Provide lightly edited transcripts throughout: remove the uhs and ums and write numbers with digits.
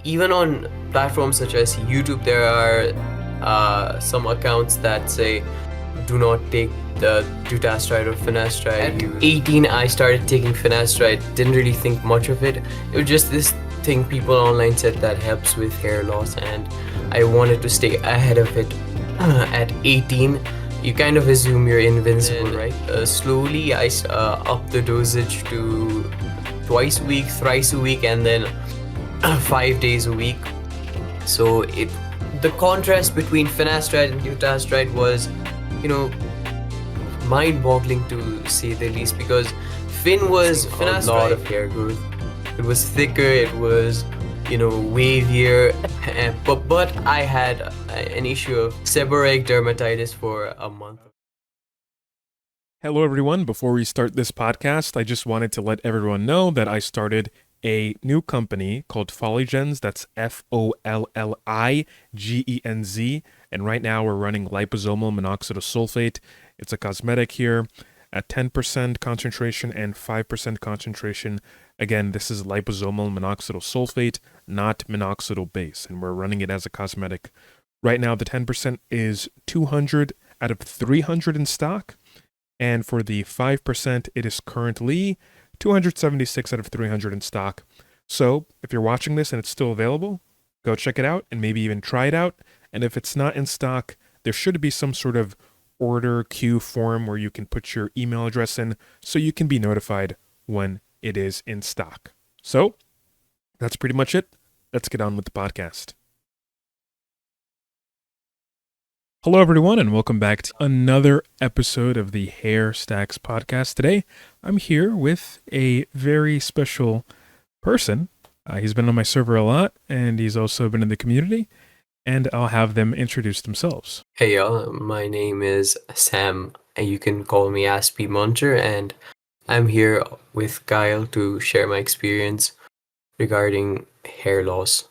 Even on platforms such as YouTube, there are some accounts that say do not take the Dutasteride or Finasteride. At 18, I started taking Finasteride. Didn't really think much of it. It was just this thing people online said that helps with hair loss, and I wanted to stay ahead of it. At 18, you kind of assume you're invincible, right? Slowly, I upped the dosage to twice a week, thrice a week, and then 5 days a week. So the contrast between Finasteride and Dutasteride was, mind-boggling to say the least, because Fin was a lot of hair growth. It was thicker, it was, wavier, but I had an issue of seborrheic dermatitis for a month. Hello, everyone. Before we start this podcast, I just wanted to let everyone know that I started a new company called Follyens. That's Folligenz. And right now we're running liposomal minoxidil sulfate. It's a cosmetic here at 10% concentration and 5% concentration. Again, this is liposomal minoxidil sulfate, not minoxidil base. And we're running it as a cosmetic. Right now, the 10% is 200 out of 300 in stock. And for the 5%, it is currently 276 out of 300 in stock. So if you're watching this and it's still available, go check it out and maybe even try it out. And if it's not in stock, there should be some sort of order queue form where you can put your email address in so you can be notified when it is in stock. So that's pretty much it. Let's get on with the podcast. Hello, everyone, and welcome back to another episode of the HairStacks podcast. Today, I'm here with a very special person. He's been on my server a lot, and he's also been in the community, and I'll have them introduce themselves. Hey y'all, my name is Sam, and you can call me Aspie Muncher, and I'm here with Kyle to share my experience regarding hair loss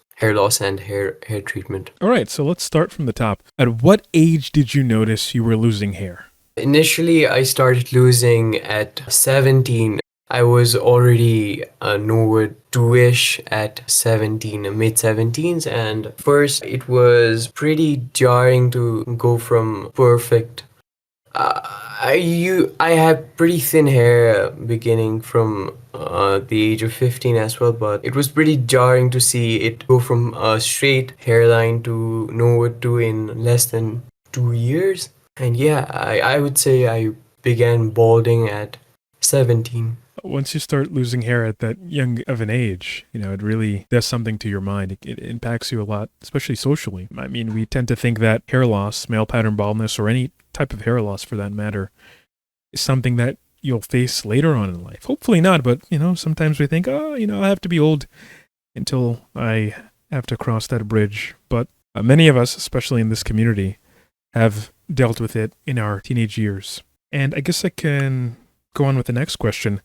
and hair treatment. All right, so let's start from the top. At what age did you notice you were losing hair? Initially, I started losing at 17. I was already Norwood 2-ish at 17, mid-17s, and first it was pretty jarring to go from perfect. I had pretty thin hair beginning from the age of 15 as well, but it was pretty jarring to see it go from a straight hairline to Norwood 2 in less than 2 years. And yeah, I would say I began balding at 17. Once you start losing hair at that young of an age, it really does something to your mind. It impacts you a lot, especially socially. I mean, we tend to think that hair loss, male pattern baldness, or any type of hair loss for that matter, is something that you'll face later on in life. Hopefully not, but, sometimes we think, I have to be old until I have to cross that bridge. But many of us, especially in this community, have dealt with it in our teenage years. And I guess I can go on with the next question.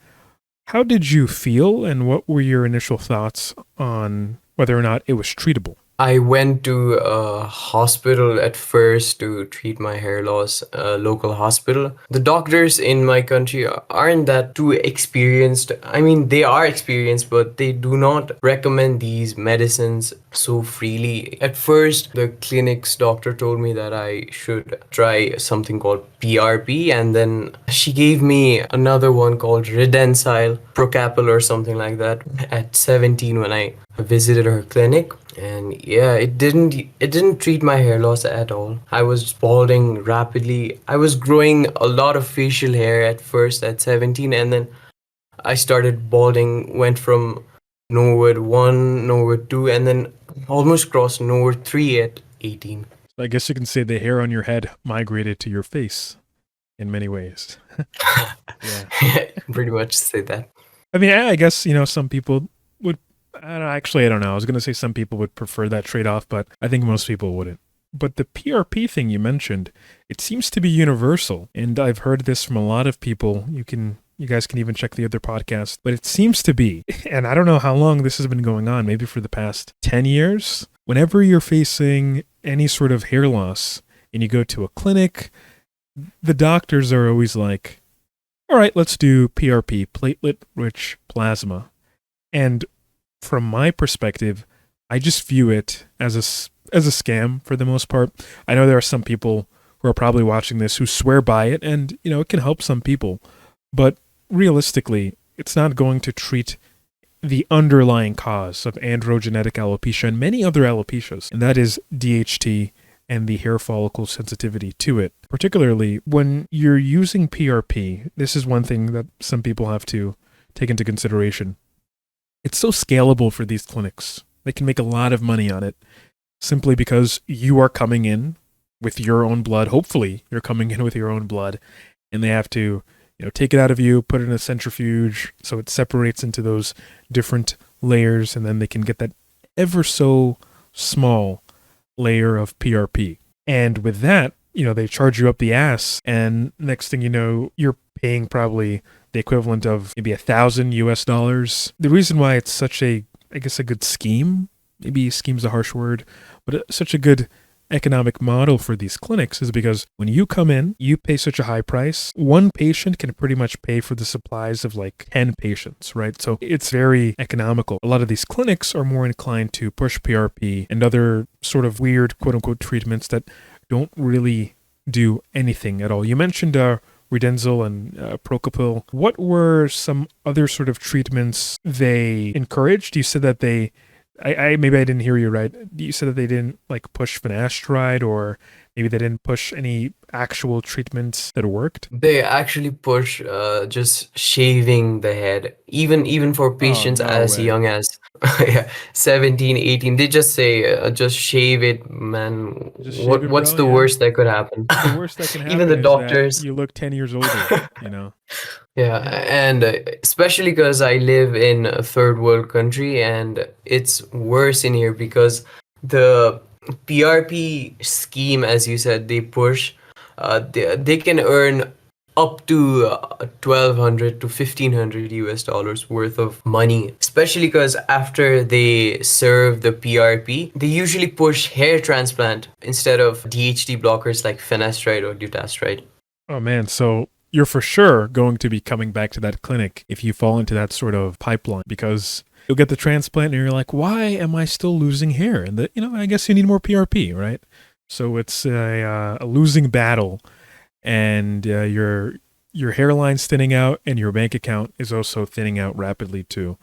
How did you feel, and what were your initial thoughts on whether or not it was treatable? I went to a hospital at first to treat my hair loss, a local hospital. The doctors in my country aren't that too experienced. I mean, they are experienced, but they do not recommend these medicines so freely. At first, the clinic's doctor told me that I should try something called PRP, and then she gave me another one called redensile, Procapil or something like that at 17 when I visited her clinic. And yeah, it didn't treat my hair loss at all. I was balding rapidly. I was growing a lot of facial hair at first at 17, and then I started balding, went from Norwood 1, Norwood 2, and then almost crossed Norwood 3 at 18. I guess you can say the hair on your head migrated to your face in many ways. Yeah, pretty much say that. I mean, I guess, some people would, I don't know. I was going to say some people would prefer that trade-off, but I think most people wouldn't. But the PRP thing you mentioned, it seems to be universal. And I've heard this from a lot of people. You guys can even check the other podcast, but it seems to be, and I don't know how long this has been going on, maybe for the past 10 years. Whenever you're facing any sort of hair loss and you go to a clinic, the doctors are always like, all right, let's do PRP, platelet-rich plasma. And from my perspective, I just view it as as a scam for the most part. I know there are some people who are probably watching this who swear by it, and it can help some people, but realistically, it's not going to treat the underlying cause of androgenetic alopecia and many other alopecias, and that is DHT and the hair follicle sensitivity to it. Particularly when you're using PRP, this is one thing that some people have to take into consideration. It's so scalable for these clinics. They can make a lot of money on it simply because you are coming in with your own blood. Hopefully, you're coming in with your own blood, and they have to take it out of you, put it in a centrifuge so it separates into those different layers, and then they can get that ever so small layer of PRP. And with that, they charge you up the ass, and next thing you know, you're paying probably the equivalent of maybe $1,000 US. The reason why it's such a good scheme, maybe scheme's a harsh word, but such a good economic model for these clinics is because when you come in, you pay such a high price. One patient can pretty much pay for the supplies of like 10 patients, right? So it's very economical. A lot of these clinics are more inclined to push PRP and other sort of weird quote unquote treatments that don't really do anything at all. You mentioned redensile and Procopil. What were some other sort of treatments they encouraged? You said that they maybe I didn't hear you right. You said that they didn't like push finasteride, or maybe they didn't push any actual treatments that worked. They actually push just shaving the head, even for Oh, patients no as way. young as yeah, 17, 18. They just say, just shave it, man. Just shave it, What's bro. the Yeah. worst that could happen? The worst that can Even happen the is that doctors. you look 10 years older, Yeah, Yeah. and especially because I live in a third world country, and it's worse in here because the PRP scheme, as you said, they push, they can earn up to 1,200 to 1,500 US dollars worth of money, especially because after they serve the PRP, they usually push hair transplant instead of DHT blockers like finasteride or dutasteride. Oh man, so you're for sure going to be coming back to that clinic if you fall into that sort of pipeline, because you'll get the transplant and you're like, why am I still losing hair? And I guess you need more PRP, right? So it's a losing battle, and your hairline's thinning out, and your bank account is also thinning out rapidly too.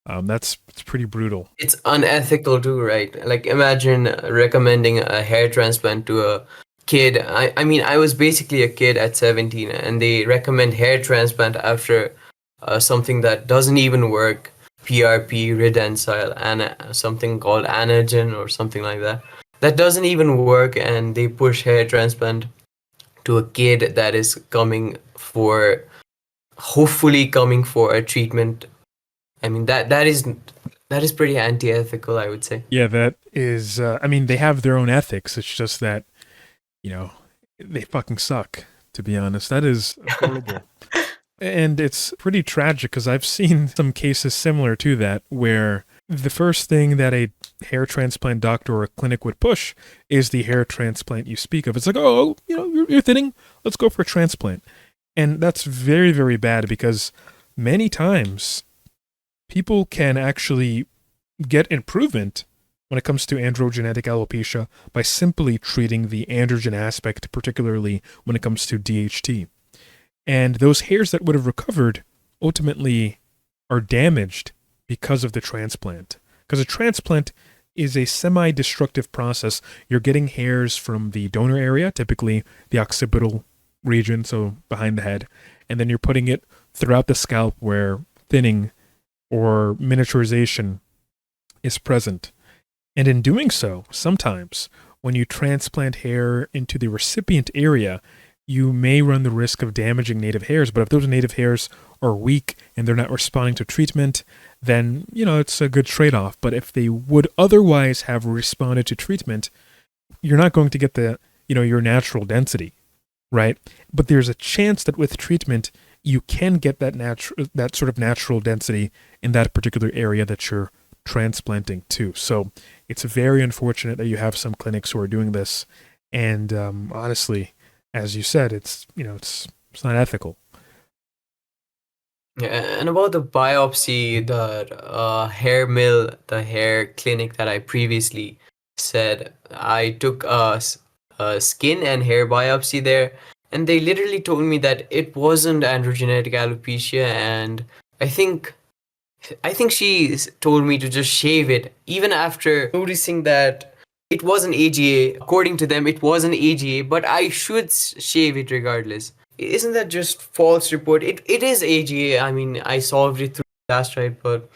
It's pretty brutal. It's unethical too, right? Like imagine recommending a hair transplant to a kid. I mean, I was basically a kid at 17, and they recommend hair transplant after something that doesn't even work. PRP, redensile, and something called anagen or something like that. That doesn't even work, and they push hair transplant to a kid that is hopefully coming for a treatment. I mean, that is pretty anti-ethical, I would say. Yeah, that is. I mean, they have their own ethics. It's just that they fucking suck. To be honest, that is horrible. And it's pretty tragic because I've seen some cases similar to that where the first thing that a hair transplant doctor or a clinic would push is the hair transplant you speak of. It's like, oh, you're thinning, let's go for a transplant. And that's very, very bad because many times people can actually get improvement when it comes to androgenetic alopecia by simply treating the androgen aspect, particularly when it comes to DHT. And those hairs that would have recovered ultimately are damaged because of the transplant. Because a transplant is a semi-destructive process. You're getting hairs from the donor area, typically the occipital region, so behind the head, and then you're putting it throughout the scalp where thinning or miniaturization is present. And in doing so, sometimes when you transplant hair into the recipient area, you may run the risk of damaging native hairs. But if those native hairs are weak and they're not responding to treatment, then, it's a good trade-off. But if they would otherwise have responded to treatment, you're not going to get your natural density, right? But there's a chance that with treatment, you can get that sort of natural density in that particular area that you're transplanting to. So it's very unfortunate that you have some clinics who are doing this. And honestly, as you said, it's not ethical. And about the biopsy, the hair clinic that I previously said, I took a skin and hair biopsy there, and they literally told me that it wasn't androgenetic alopecia, and I think told me to just shave it, even after noticing that it wasn't AGA. According to them, it wasn't AGA, but I should shave it regardless. Isn't that just false report? It is AGA. I mean, I solved it through Dutasteride, but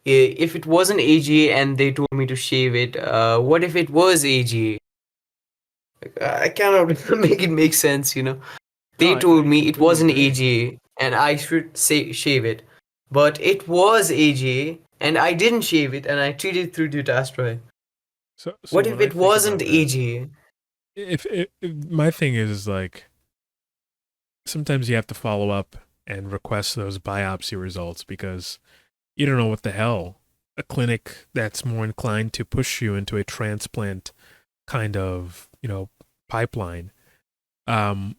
if it wasn't AGA and they told me to shave it, what if it was AGA? I cannot make it make sense, you know. No, They I told me it completely wasn't agree. AGA and I should say shave it, but it was AGA and I didn't shave it and I treated through Dutasteride. So What when if I it think wasn't about that, AGA? if my thing is like sometimes you have to follow up and request those biopsy results because you don't know what the hell a clinic that's more inclined to push you into a transplant kind of pipeline. Um,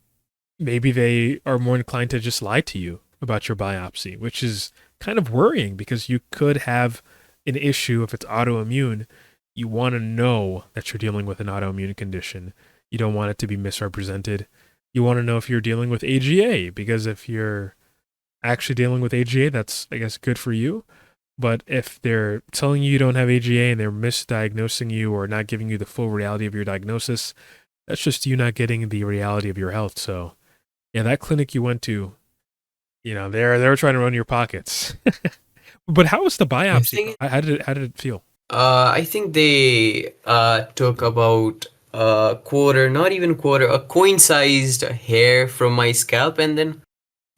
maybe they are more inclined to just lie to you about your biopsy, which is kind of worrying because you could have an issue if it's autoimmune. You want to know that you're dealing with an autoimmune condition. You don't want it to be misrepresented. You want to know if you're dealing with AGA because if you're actually dealing with AGA, that's, I guess, good for you. But if they're telling you you don't have AGA and they're misdiagnosing you or not giving you the full reality of your diagnosis, that's just you not getting the reality of your health. So, yeah, that clinic you went to, they were trying to run your pockets. But how was the I biopsy? think How did it feel? I think they took about a quarter, not even quarter, a coin-sized hair from my scalp, and then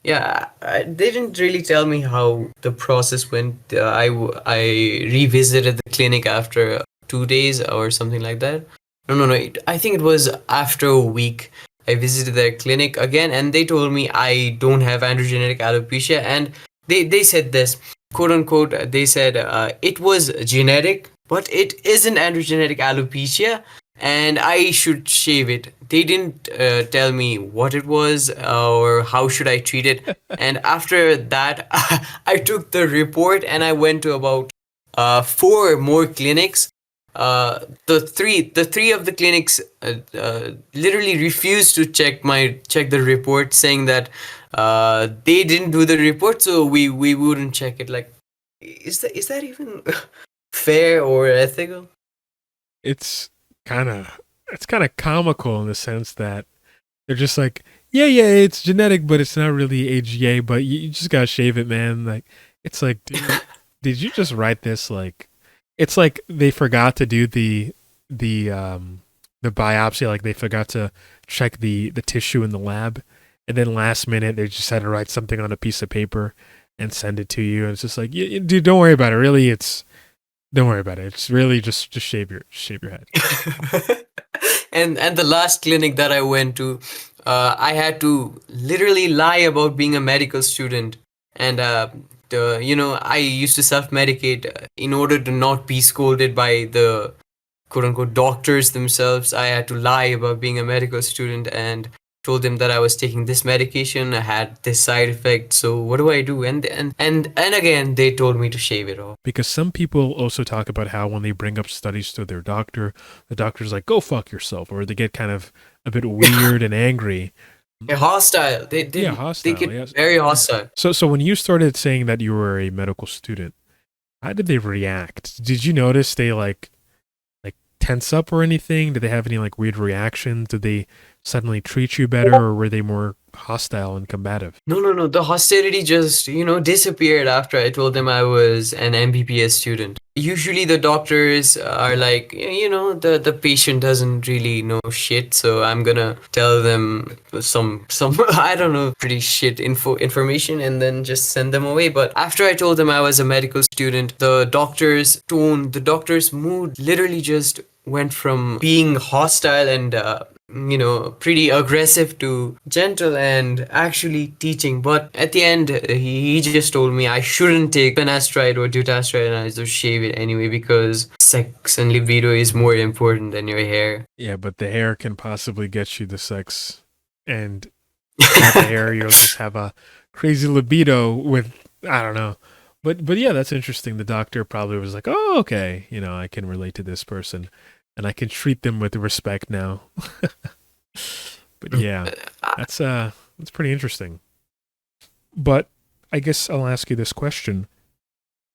yeah, they didn't really tell me how the process went. I revisited the clinic after 2 days or something like that. No, no, no. I think it was after a week. I visited their clinic again, and they told me I don't have androgenetic alopecia, and they said this, quote unquote. They said it was genetic, but it isn't androgenetic alopecia, and I should shave it. They didn't tell me what it was or how should I treat it. And after that, I took the report and I went to about four more clinics. The three of the clinics literally refused to check the report, saying that they didn't do the report, so we wouldn't check it. Like, is that even fair or ethical? It's kind of it's kind of comical in the sense that they're just like, yeah, it's genetic, but it's not really AGA. But you just gotta shave it, man. Like, it's like, dude, did you just write this? Like, it's like they forgot to do the biopsy. Like they forgot to check the tissue in the lab, and then last minute they just had to write something on a piece of paper and send it to you. And it's just like, dude, don't worry about it. Really, don't worry about it. It's really just shave your head. And the last clinic that I went to, I had to literally lie about being a medical student, and I used to self-medicate in order to not be scolded by the quote unquote doctors themselves. I had to lie about being a medical student and told them that I was taking this medication. I had this side effect. So what do I do? And again, they told me to shave it off. Because some people also talk about how when they bring up studies to their doctor, the doctor's like, "Go fuck yourself," or they get kind of a bit weird and angry. They're hostile. They Yeah, they they hostile. get Yes. very hostile. So when you started saying that you were a medical student, how did they react? Did you notice they like tense up or anything? Did they have any like weird reactions? Did they suddenly treat you better, or were they more hostile and combative? No, no, no. The hostility just, disappeared after I told them I was an MBBS student. Usually the doctors are like, the patient doesn't really know shit, so I'm gonna tell them some I don't know, pretty shit information and then just send them away. But after I told them I was a medical student, the doctor's mood literally just went from being hostile and pretty aggressive to gentle and actually teaching. But at the end, he just told me I shouldn't take finasteride or dutasteride and I just shave it anyway because sex and libido is more important than your hair. Yeah, but the hair can possibly get you the sex, and without the hair, you'll just have a crazy libido with, I don't know. But yeah, that's interesting. The doctor probably was like, "Oh, okay, I can relate to this person and I can treat them with respect now." But yeah, that's pretty interesting. But I guess I'll ask you this question.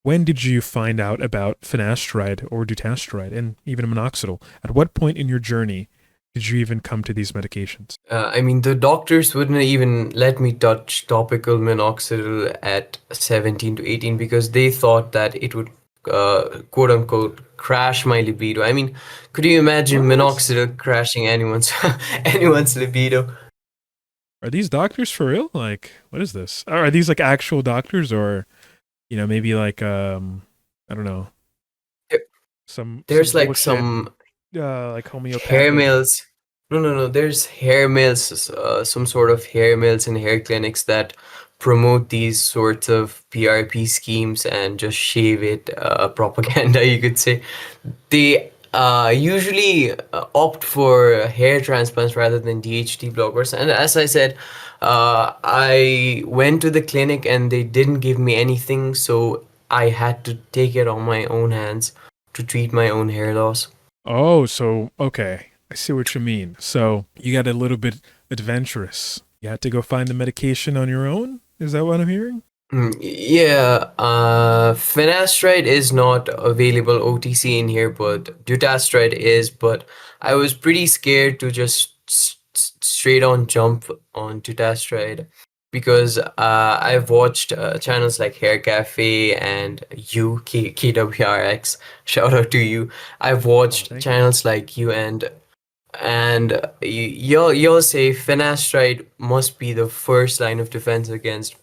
When did you find out about finasteride or dutasteride and even minoxidil? At what point in your journey did you even come to these medications? I mean, the doctors wouldn't even let me touch topical minoxidil at 17 to 18 because they thought that it would, quote unquote, crash my libido. I mean, could you imagine What? minoxidil crashing anyone's anyone's libido? Are these doctors for real? Like, what is this? Are these like actual doctors or, maybe like I don't know, There- some There's like bullshit some like hair homeopathic. mills. No. There's hair mills, some sort of hair mills and hair clinics that promote these sorts of PRP schemes and just shave it, propaganda, you could say. They usually opt for hair transplants rather than DHT blockers. And as I said, I went to the clinic and they didn't give me anything, so I had to take it on my own hands to treat my own hair loss. Oh, so okay. I see what you mean. So you got a little bit adventurous. You had to go find the medication on your own? Is that what I'm hearing? Yeah, finasteride is not available OTC in here, but dutasteride is. But I was pretty scared to just straight on jump on dutasteride because I've watched channels like Hair Cafe and KWRX. Shout out to you. I've Oh, watched thank you. channels like you and you'll say finasteride must be the first line of defense against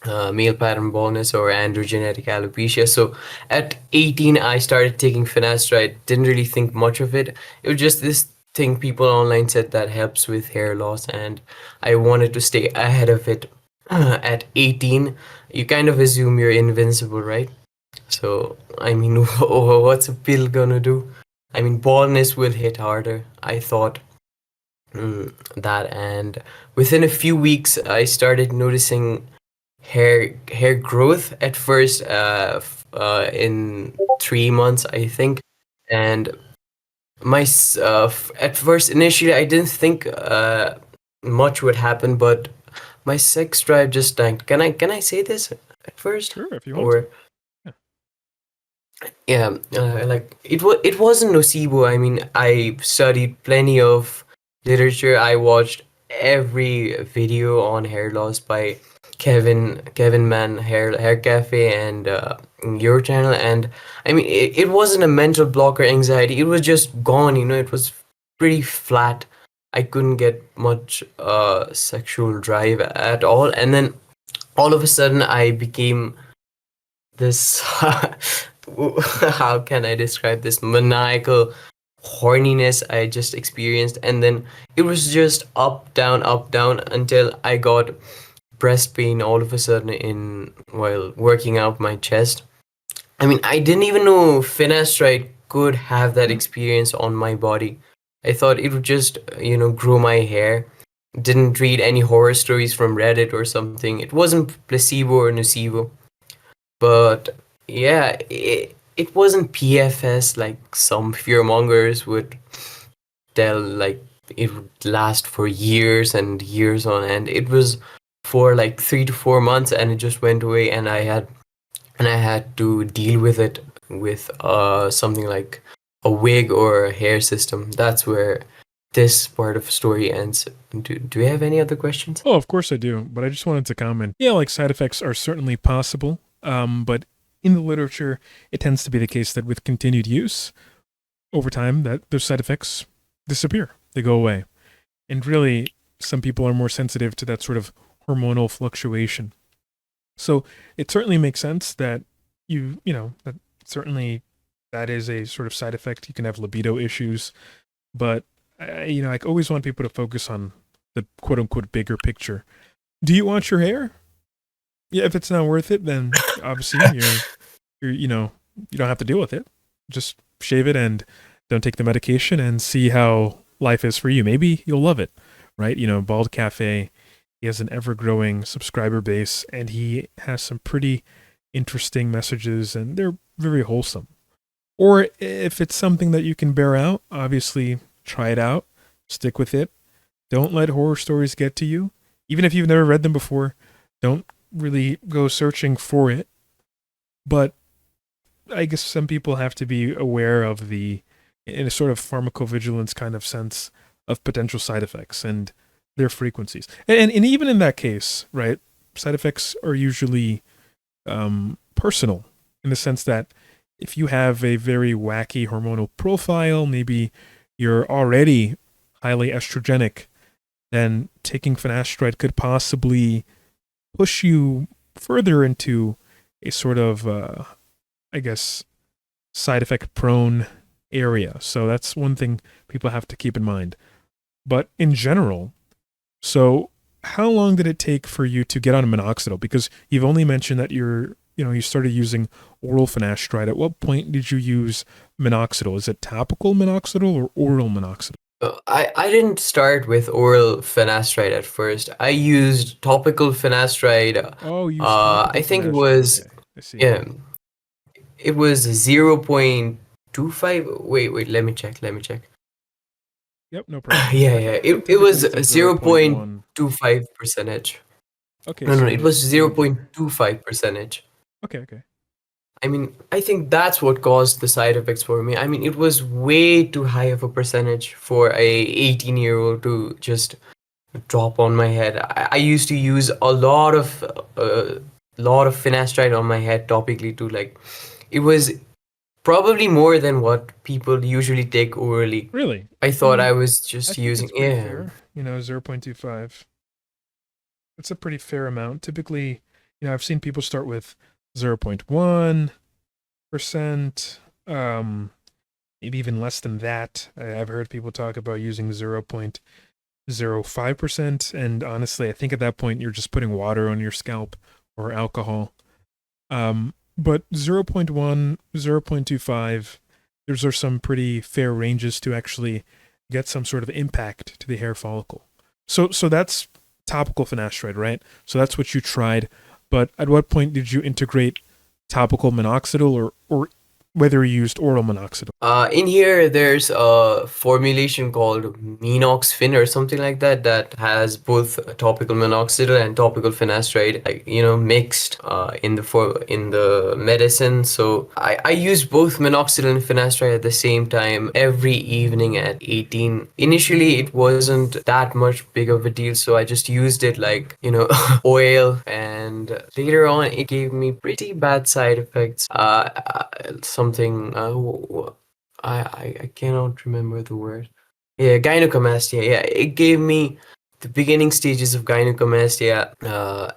male pattern baldness or androgenetic alopecia. So at 18, I started taking finasteride. Didn't really think much of it. It was just this thing people online said that helps with hair loss, and I wanted to stay ahead of it. At 18, you kind of assume you're invincible, right? So, I mean, what's a pill gonna do? I mean, baldness will hit harder. I thought that, and within a few weeks, I started noticing hair growth at first in 3 months I think, and at first initially I didn't think much would happen, but my sex drive just tanked. Can I say this at first, Sure, if you want to. or Yeah. yeah, like it wasn't nocebo. I mean, I studied plenty of literature. I watched every video on hair loss by Kevin Man Hair Cafe and your channel, and I mean it wasn't a mental block or anxiety. It was just gone. It was pretty flat. I couldn't get much sexual drive at all, and then all of a sudden I became this how can I describe this maniacal horniness I just experienced, and then it was just up down until I got breast pain all of a sudden in while working out my chest. I mean, I didn't even know finasteride could have that experience on my body. I thought it would just grow my hair. Didn't read any horror stories from Reddit or something. It wasn't placebo or nocebo. But yeah, it wasn't PFS like some fearmongers would tell, like it would last for years and years on end. It was for like 3 to 4 months and it just went away, and I had to deal with it with something like a wig or a hair system. That's where this part of the story ends. Do you have any other questions? Oh, of course I do, but I just wanted to comment. Yeah, like side effects are certainly possible, but in the literature, it tends to be the case that with continued use over time, that those side effects disappear, they go away, and really, some people are more sensitive to that sort of hormonal fluctuation. So it certainly makes sense that that certainly that is a sort of side effect. You can have libido issues, but I always want people to focus on the quote unquote bigger picture. Do you want your hair? Yeah, if it's not worth it, then obviously you don't have to deal with it. Just shave it and don't take the medication and see how life is for you. Maybe you'll love it, right? Bald Cafe He has an ever-growing subscriber base, and he has some pretty interesting messages, and they're very wholesome. Or if it's something that you can bear out, obviously try it out, stick with it. Don't let horror stories get to you. Even if you've never read them before, don't really go searching for it. But I guess some people have to be aware of in a sort of pharmacovigilance kind of sense, of potential side effects and their frequencies. And even in that case, right, side effects are usually personal, in the sense that if you have a very wacky hormonal profile, maybe you're already highly estrogenic, then taking finasteride could possibly push you further into a sort of, I guess, side effect prone area. So that's one thing people have to keep in mind. But in general, so how long did it take for you to get on minoxidil? Because you've only mentioned that you started using oral finasteride. At what point did you use minoxidil? Is it topical minoxidil or oral minoxidil? I didn't start with oral finasteride at first. I used topical finasteride. Oh, you used topical I think it finasteride. was, Okay, I see. yeah, it was 0.25. Wait, let me check. Yep, no problem. Yeah. I think It was typically it's a 0.1. 0.25 percentage. Okay, No, so it was maybe. 0.25 percentage. Okay. I mean, I think that's what caused the side effects for me. I mean, it was way too high of a percentage for a 18-year-old to just drop on my head. I used to use a lot of finasteride on my head topically too. Like, it was probably more than what people usually take orally. Really? I I thought I mean, was I just think using, it's pretty yeah. fair. 0.25. It's a pretty fair amount. Typically, I've seen people start with 0.1%, maybe even less than that. I've heard people talk about using 0.05%, and honestly, I think at that point you're just putting water on your scalp or alcohol. But 0.1, 0.25, those are some pretty fair ranges to actually get some sort of impact to the hair follicle. So that's topical finasteride, right? So that's what you tried. But at what point did you integrate topical minoxidil, or whether you used oral minoxidil? In here, there's a formulation called Minoxidil or something like that that has both topical minoxidil and topical finasteride, like, mixed in the medicine. So I use both minoxidil and finasteride at the same time every evening at 18. Initially, it wasn't that much big of a deal, so I just used it like oil, and later on, it gave me pretty bad side effects. Something I cannot remember the word. Yeah, gynecomastia. Yeah, it gave me the beginning stages of gynecomastia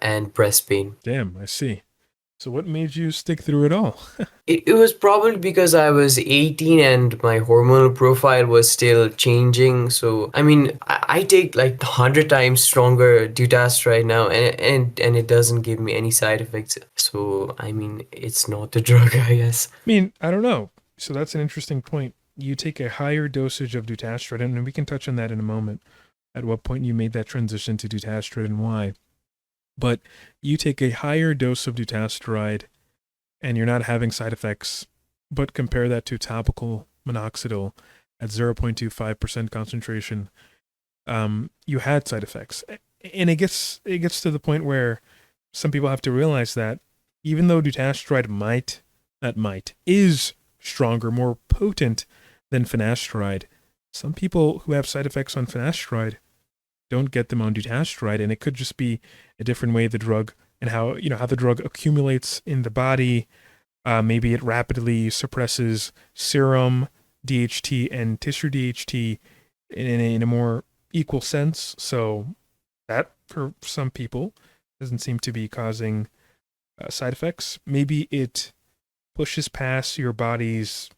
and breast pain. Damn, I see. So what made you stick through it all? It was probably because I was 18 and my hormonal profile was still changing. So, I mean, I take like 100 times stronger Dutasteride now, and it doesn't give me any side effects. So, I mean, it's not the drug, I guess. I mean, I don't know. So that's an interesting point. You take a higher dosage of dutasteride, and we can touch on that in a moment, at what point you made that transition to dutasteride and why. But you take a higher dose of dutasteride and you're not having side effects, but compare that to topical minoxidil at 0.25% concentration, you had side effects. And it gets to the point where some people have to realize that even though dutasteride is stronger, more potent than finasteride, some people who have side effects on finasteride don't get them on dutasteride, and it could just be a different way the drug, and how the drug accumulates in the body. Maybe it rapidly suppresses serum DHT and tissue DHT in a more equal sense. So that, for some people, doesn't seem to be causing side effects. Maybe it pushes past your body's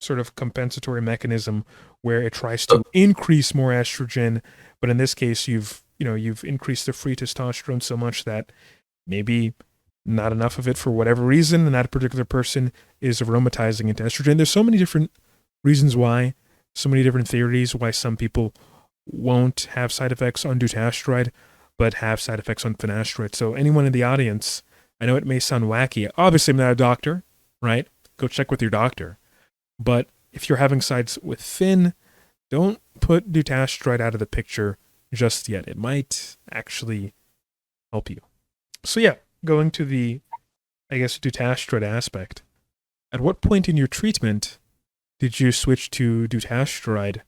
sort of compensatory mechanism where it tries to increase more estrogen, but in this case you've increased the free testosterone so much that maybe not enough of it for whatever reason, and that particular person is aromatizing into estrogen. There's so many different reasons why, so many different theories why some people won't have side effects on dutasteride, but have side effects on finasteride. So anyone in the audience, I know it may sound wacky. Obviously, I'm not a doctor, right? Go check with your doctor. But if you're having sides with Fin, don't put Dutasteride out of the picture just yet. It might actually help you. So yeah, going to the, I guess, Dutasteride aspect. At what point in your treatment did you switch to Dutasteride,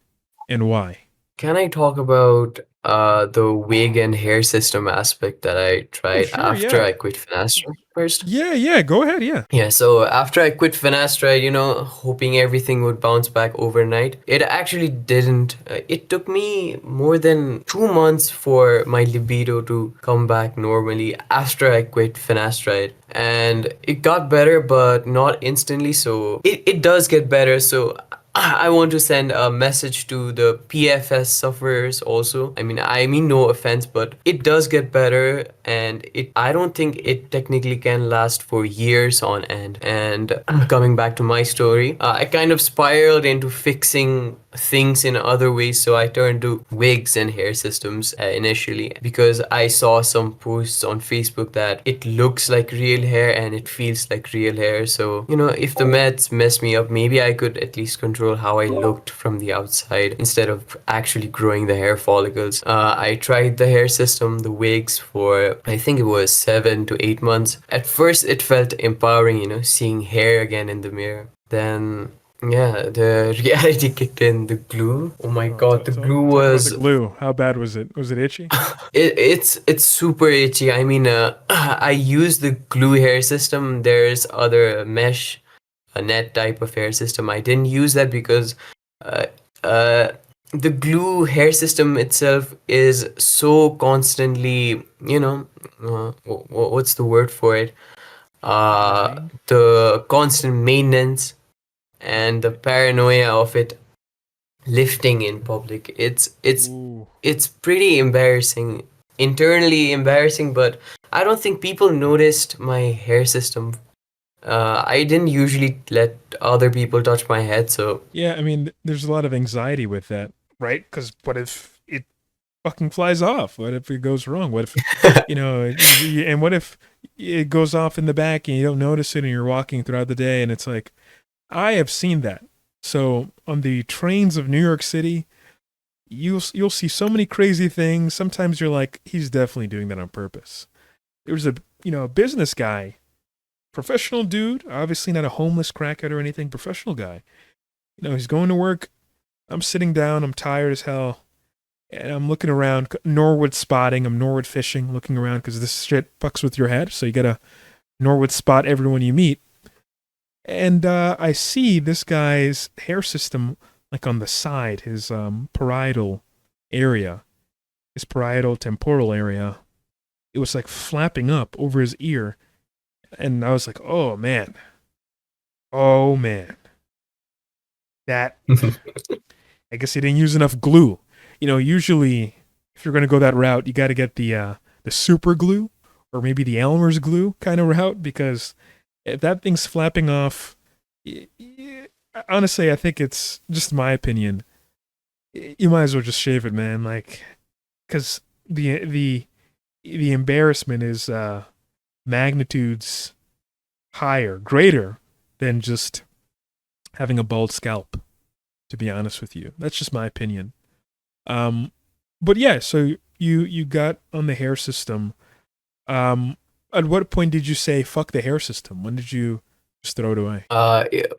and why? Can I talk about the wig and hair system aspect that I Oh, tried sure, after yeah. I quit finasteride first? Yeah, go ahead, yeah. Yeah, so after I quit finasteride, hoping everything would bounce back overnight, it actually didn't. It took me more than 2 months for my libido to come back normally after I quit finasteride. And it got better, but not instantly, so it does get better. So I want to send a message to the PFS sufferers also. I mean no offense, but it does get better, and I don't think it technically can last for years on end. And coming back to my story, I kind of spiraled into fixing things in other ways, so I turned to wigs and hair systems initially because I saw some posts on Facebook that it looks like real hair and it feels like real hair. So, if the meds mess me up, maybe I could at least control how I looked from the outside instead of actually growing the hair follicles. I tried the hair system, the wigs, for I think it was 7 to 8 months. At first, it felt empowering, seeing hair again in the mirror. Then yeah, the reality kicked in. The glue. Oh my Oh, god, the glue talk about the was glue. How bad was it? Was it itchy? it's super itchy. I mean, I use the glue hair system. There's other mesh, a net type of hair system. I didn't use that because uh, uh, the glue hair system itself is so constantly, what's the word for it? Maintained? The constant maintenance and the paranoia of it lifting in public. Ooh. It's pretty embarrassing, internally embarrassing, but I don't think people noticed my hair system. I didn't usually let other people touch my head, so Yeah, I mean, there's a lot of anxiety with that, right? Because what if it fucking flies off? What if it goes wrong? What if, and what if it goes off in the back and you don't notice it and you're walking throughout the day and it's like, I have seen that. So on the trains of New York City, you'll see so many crazy things. Sometimes you're like, he's definitely doing that on purpose. There was a business guy, professional dude, obviously not a homeless crackhead or anything, professional guy. He's going to work. I'm sitting down. I'm tired as hell. And I'm looking around, Norwood spotting. I'm Norwood fishing, looking around because this shit fucks with your head. So you gotta Norwood spot everyone you meet. And I see this guy's hair system like on the side, his parietal area, his parietal temporal area. It was like flapping up over his ear. And I was like, oh man. Oh man. That, I guess he didn't use enough glue. Usually if you're going to go that route, you got to get the super glue or maybe the Elmer's glue kind of route, because if that thing's flapping off, honestly, I think it's just my opinion. You might as well just shave it, man. Like, because the embarrassment is magnitudes higher, greater than just having a bald scalp. To be honest with you, that's just my opinion. But yeah, so you got on the hair system. At what point did you say fuck the hair system? When did you just throw it away?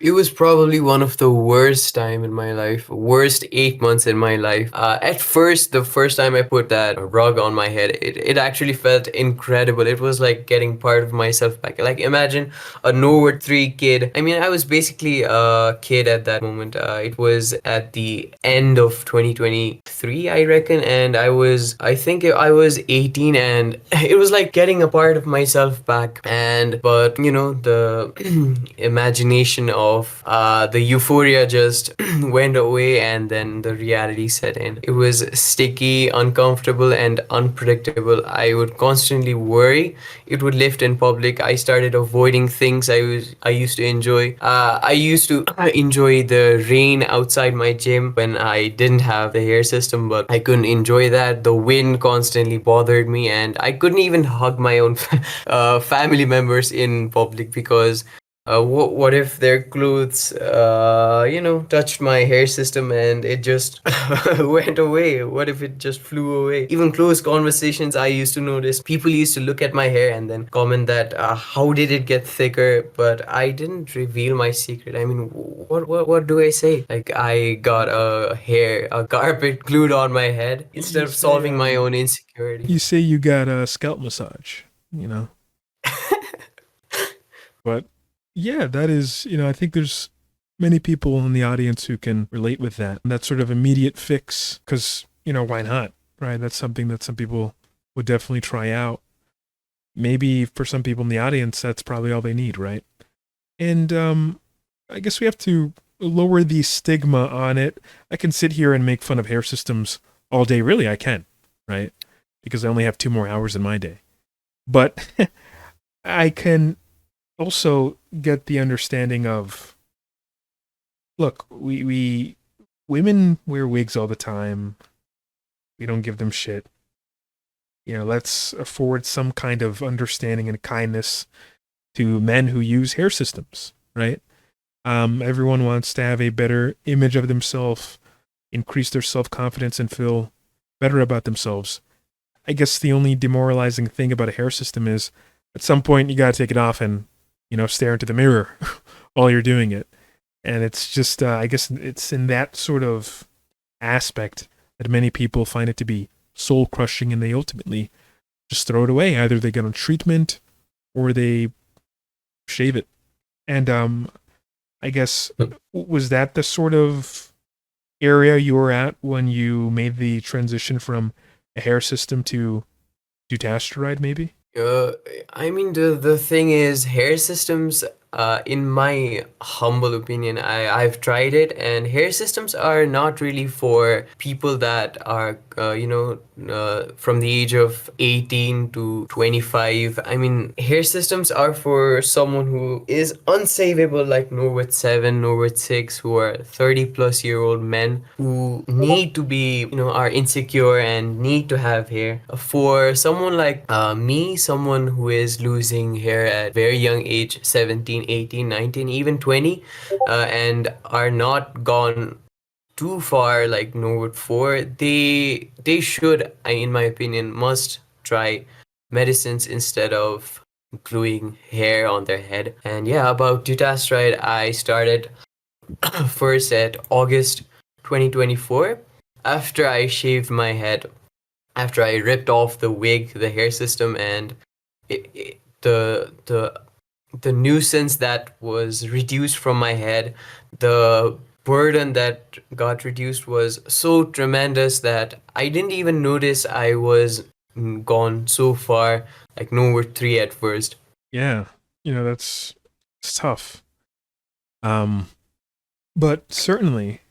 it was probably one of the worst time in my life, worst 8 months in my life. At first, the first time I put that rug on my head, it actually felt incredible. It was like getting part of myself back. Like imagine a Norwood 3 kid. I mean, I was basically a kid at that moment. It was at the end of 2023, I reckon, and I think I was 18, and it was like getting a part of myself back. But the imagination of the euphoria just went away, and then the reality set in. It was sticky, uncomfortable, and unpredictable. I would constantly worry it would lift in public. I started avoiding things I used to enjoy. I used to enjoy the rain outside my gym when I didn't have the hair system, but I couldn't enjoy that. The wind constantly bothered me, and I couldn't even hug my own family members in public because what if their clothes, touched my hair system and it just went away? What if it just flew away? Even close conversations, I used to notice people used to look at my hair and then comment that, how did it get thicker? But I didn't reveal my secret. I mean, what do I say? Like, I got a carpet glued on my head instead You of say solving my own insecurity. you say you got a scalp massage, you know. But yeah, that is, I think there's many people in the audience who can relate with that. And that sort of immediate fix, because, why not? Right? That's something that some people would definitely try out. Maybe for some people in the audience, that's probably all they need, right? And I guess we have to lower the stigma on it. I can sit here and make fun of hair systems all day. Really, I can, right? Because I only have 2 more hours in my day. But I can also get the understanding of, look, we women wear wigs all the time. We don't give them shit. Let's afford some kind of understanding and kindness to men who use hair systems, right? Everyone wants to have a better image of themselves, increase their self-confidence, and feel better about themselves. I guess the only demoralizing thing about a hair system is at some point you gotta take it off and, stare into the mirror while you're doing it. And it's just, I guess it's in that sort of aspect that many people find it to be soul crushing, and they ultimately just throw it away. Either they get on treatment or they shave it. And I guess, was that the sort of area you were at when you made the transition from a hair system to Dutasteride, maybe? Uh, I mean, the thing is, hair systems, in my humble opinion, I've tried it, and hair systems are not really for people that are, from the age of 18 to 25. I mean, hair systems are for someone who is unsavable, like Norwood 7, Norwood 6, who are 30-plus-year-old men who need to be, are insecure and need to have hair. For someone like me, someone who is losing hair at very young age, 17, 18, 19, even 20, and are not gone too far like Norwood 4, they should, in my opinion, must try medicines instead of gluing hair on their head. And yeah, about dutasteride, I started first at August 2024 after I shaved my head, after I ripped off the wig, the hair system, and the nuisance that was reduced from my head, the burden that got reduced was so tremendous that I didn't even notice I was gone so far, like nowhere 3 at first. Yeah, that's it's tough. Um, but certainly,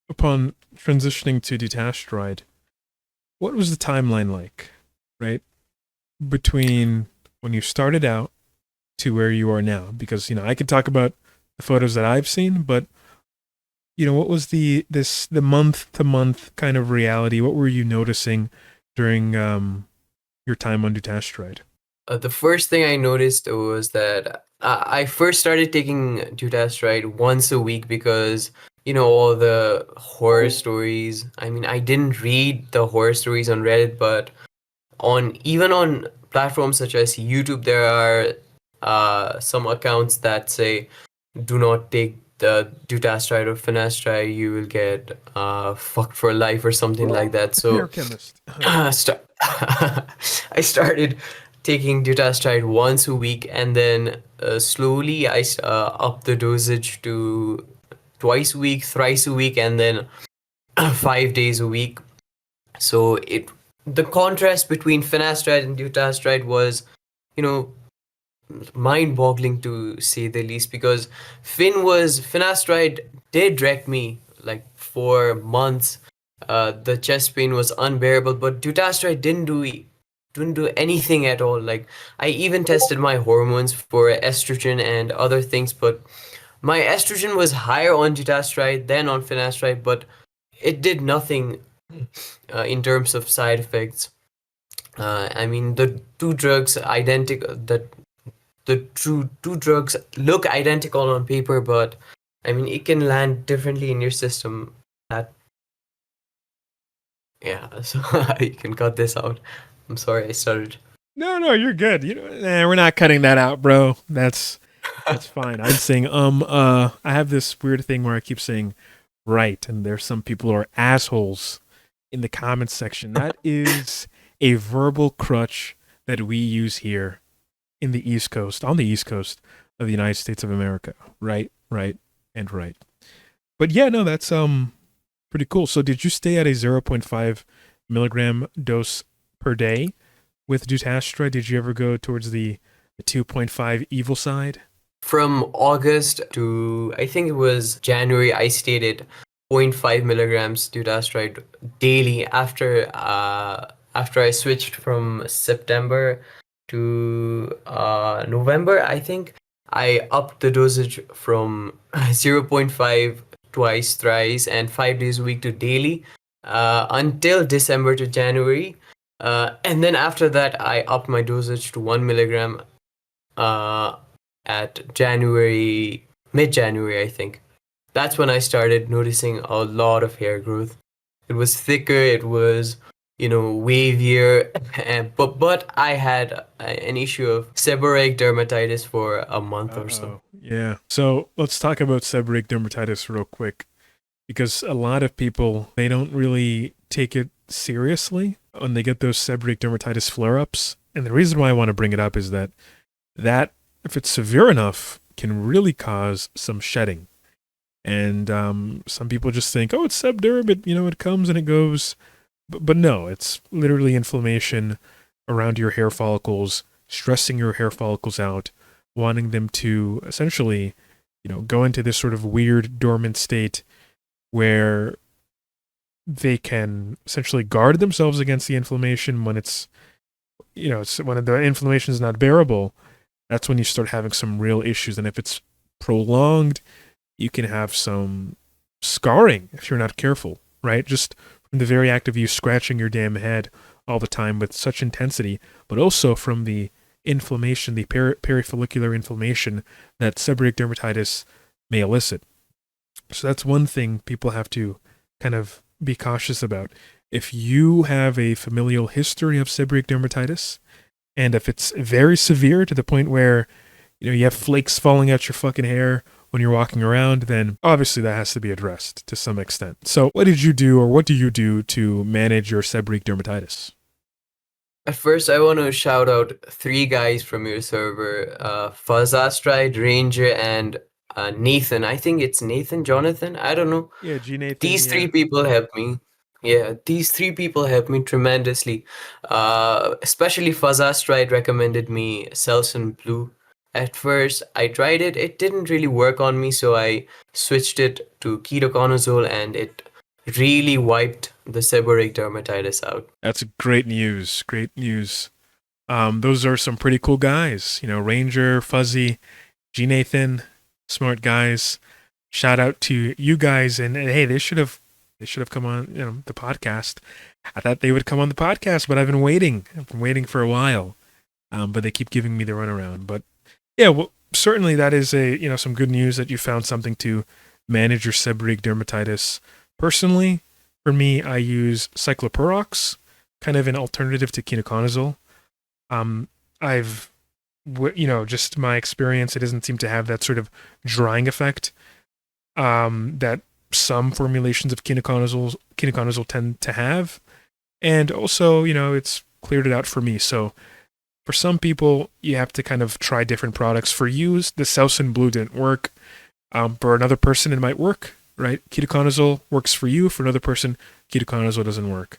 upon transitioning to Dutasteride, what was the timeline like, right? Between when you started out to where you are now? Because, I could talk about the photos that I've seen, but, what was the month to month kind of reality? What were you noticing during your time on Dutasteride? The first thing I noticed was that I first started taking Dutasteride once a week because, all the horror stories. I mean, I didn't read the horror stories on Reddit, but even on platforms such as YouTube, there are some accounts that say, do not take the dutasteride or finasteride, you will get fucked for life or something like that. Hair So chemist. I started taking dutasteride once a week, and then slowly I upped the dosage to twice a week, thrice a week, and then 5 days a week. So the contrast between finasteride and dutasteride was, you know, mind-boggling to say the least, because finasteride did wreck me like for months. The chest pain was unbearable, but dutasteride didn't do anything at all. Like, I even tested my hormones for estrogen and other things, but my estrogen was higher on dutasteride than on finasteride, but it did nothing in terms of side effects. I mean, the two drugs identical. The two drugs look identical on paper, but I mean, it can land differently in your system. That yeah, so you can cut this out. I'm sorry, I started. No, you're good. We're not cutting that out, bro. That's fine. I'm saying I have this weird thing where I keep saying right, and there's some people who are assholes in the comments section. That is a verbal crutch that we use here in the East Coast, on the East Coast of the United States of America. Right, and right. But yeah, no, that's pretty cool. So did you stay at a 0.5 milligram dose per day with dutasteride? Did you ever go towards the 2.5 evil side? From August to I think it was January, I stayed at zero point 0.5 milligrams dutasteride daily after I switched from September to November. I think I upped the dosage from zero point 0.5 twice, thrice, and 5 days a week to daily until December to January. And then after that, I upped my dosage to 1 milligram uh, at January, mid January, I think. That's when I started noticing a lot of hair growth. It was thicker, it was, wavier, but I had an issue of seborrheic dermatitis for a month or so. Yeah. So let's talk about seborrheic dermatitis real quick, because a lot of people, they don't really take it seriously when they get those seborrheic dermatitis flare-ups. And the reason why I want to bring it up is that if it's severe enough, can really cause some shedding. And some people just think, oh, it's seb derm, it comes and it goes. But no, it's literally inflammation around your hair follicles, stressing your hair follicles out, wanting them to essentially, go into this sort of weird dormant state where they can essentially guard themselves against the inflammation when when the inflammation is not bearable. That's when you start having some real issues. And if it's prolonged, you can have some scarring if you're not careful, right? Just from the very act of you scratching your damn head all the time with such intensity, but also from the inflammation, the perifollicular inflammation that seborrheic dermatitis may elicit. So that's one thing people have to kind of be cautious about. If you have a familial history of seborrheic dermatitis, and if it's very severe to the point where, you have flakes falling out your fucking hair when you're walking around, then obviously that has to be addressed to some extent. So what did you do, or what do you do to manage your seborrheic dermatitis? At first, I want to shout out three guys from your server: Fuzzastride, Ranger, and Nathan. I think it's Nathan, Jonathan. I don't know. Yeah, G Nathan. These three Yeah. people helped me. Yeah, these three people helped me tremendously. Especially Fuzzastride recommended me Selsun Blue. At first, I tried it. It didn't really work on me, so I switched it to Ketoconazole, and it really wiped the seborrheic dermatitis out. That's great news. Great news. Those are some pretty cool guys. Ranger, Fuzzy, G Nathan, smart guys. Shout out to you guys, and hey, they should have come on the podcast. I thought they would come on the podcast, but I've been waiting. For a while, but they keep giving me the runaround. But yeah, well, certainly that is some good news that you found something to manage your seborrheic dermatitis. Personally, for me, I use cycloperox, kind of an alternative to ketoconazole. I've just my experience, it doesn't seem to have that sort of drying effect that some formulations of ketoconazole tend to have. And also, it's cleared it out for me. So for some people, you have to kind of try different products. For you, the Selsun Blue didn't work. For another person, it might work, right? Ketoconazole works for you. For another person, ketoconazole doesn't work.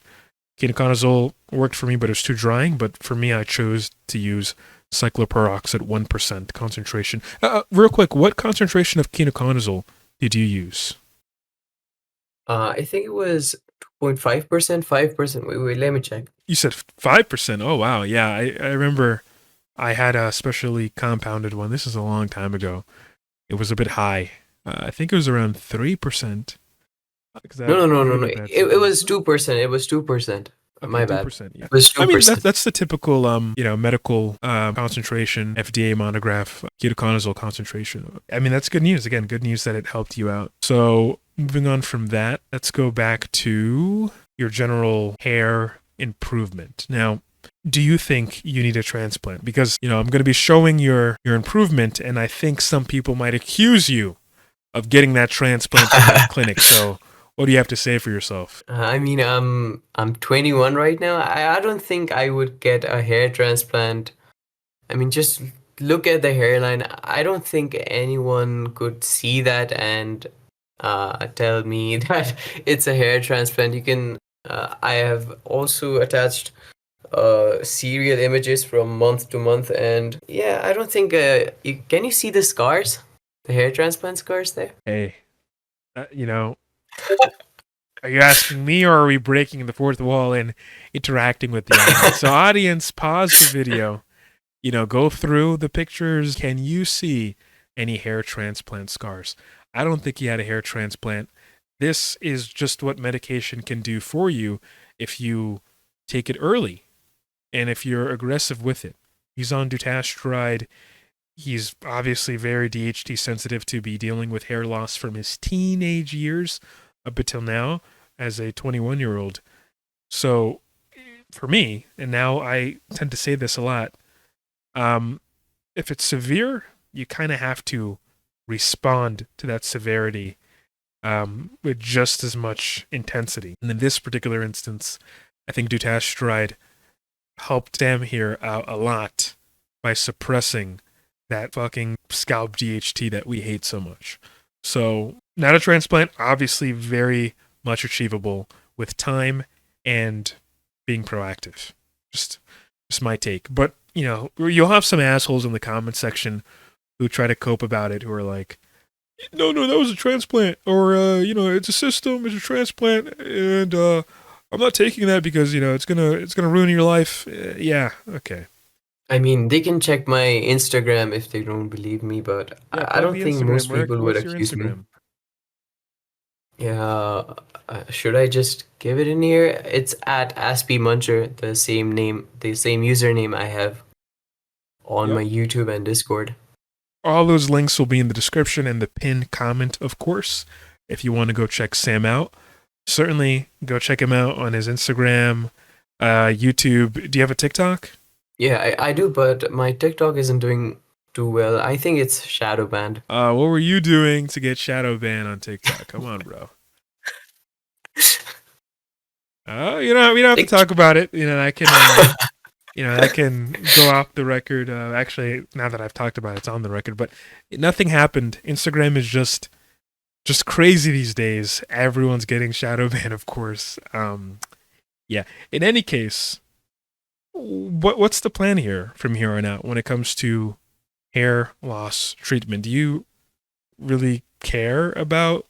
Ketoconazole worked for me, but it was too drying. But for me, I chose to use cycloperoxide 1% concentration. Real quick, what concentration of ketoconazole did you use? I think it was 2.5%, 5%. Wait, let me check. You said 5%. Oh, wow. Yeah, I remember I had a specially compounded one. This is a long time ago. It was a bit high. I think it was around 3%. Because I No, have no, no, no, no. really bad It symptoms. was 2%. It was 2%. Okay, My bad. 2%. Yeah. It was I mean, 2%. that's the typical, medical concentration, FDA monograph, ketoconazole concentration. I mean, that's good news. Again, good news that it helped you out. So, moving on from that, let's go back to your general hair improvement. Now, do you think you need a transplant? Because, I'm going to be showing your improvement, and I think some people might accuse you of getting that transplant from that clinic. So, what do you have to say for yourself? I mean, I'm 21 right now. I don't think I would get a hair transplant. I mean, just look at the hairline. I don't think anyone could see that and tell me that it's a hair transplant. You can. I have also attached serial images from month to month, and yeah, I don't think. Can you see the scars? The hair transplant scars there? Hey, you know, are you asking me, or are we breaking the fourth wall and interacting with the audience? So, audience, pause the video. Go through the pictures. Can you see any hair transplant scars? I don't think he had a hair transplant. This is just what medication can do for you if you take it early and if you're aggressive with it. He's on Dutasteride. He's obviously very DHT sensitive to be dealing with hair loss from his teenage years up until now as a 21-year-old. So for me, and now I tend to say this a lot, if it's severe, you kind of have to respond to that severity with just as much intensity. And in this particular instance, I think Dutasteride helped Sam here out a lot by suppressing that fucking scalp DHT that we hate so much. So, not a transplant, obviously very much achievable with time and being proactive. Just my take. But, you'll have some assholes in the comment section who try to cope about it, who are like, no, that was a transplant, or it's a system, it's a transplant, and I'm not taking that because it's gonna ruin your life. Yeah, okay. I mean, they can check my Instagram if they don't believe me, but Yeah, I plug don't the think Instagram. most people would What's your accuse me. Instagram? Yeah, should I just give it in here? It's at Aspie Muncher, the same name, the same username I have on Yep. my YouTube and Discord. All those links will be in the description and the pinned comment, of course. If you want to go check Sam out, certainly go check him out on his Instagram, YouTube. Do you have a TikTok? Yeah, I do, but my TikTok isn't doing too well. I think it's shadow banned. What were you doing to get shadow banned on TikTok? Come on, bro. We don't have to talk about it. I can, I can go off the record. Actually, now that I've talked about it, it's on the record. But nothing happened. Instagram is just crazy these days. Everyone's getting shadow banned, of course. Yeah. In any case, what's the plan here from here on out when it comes to hair loss treatment? Do you really care about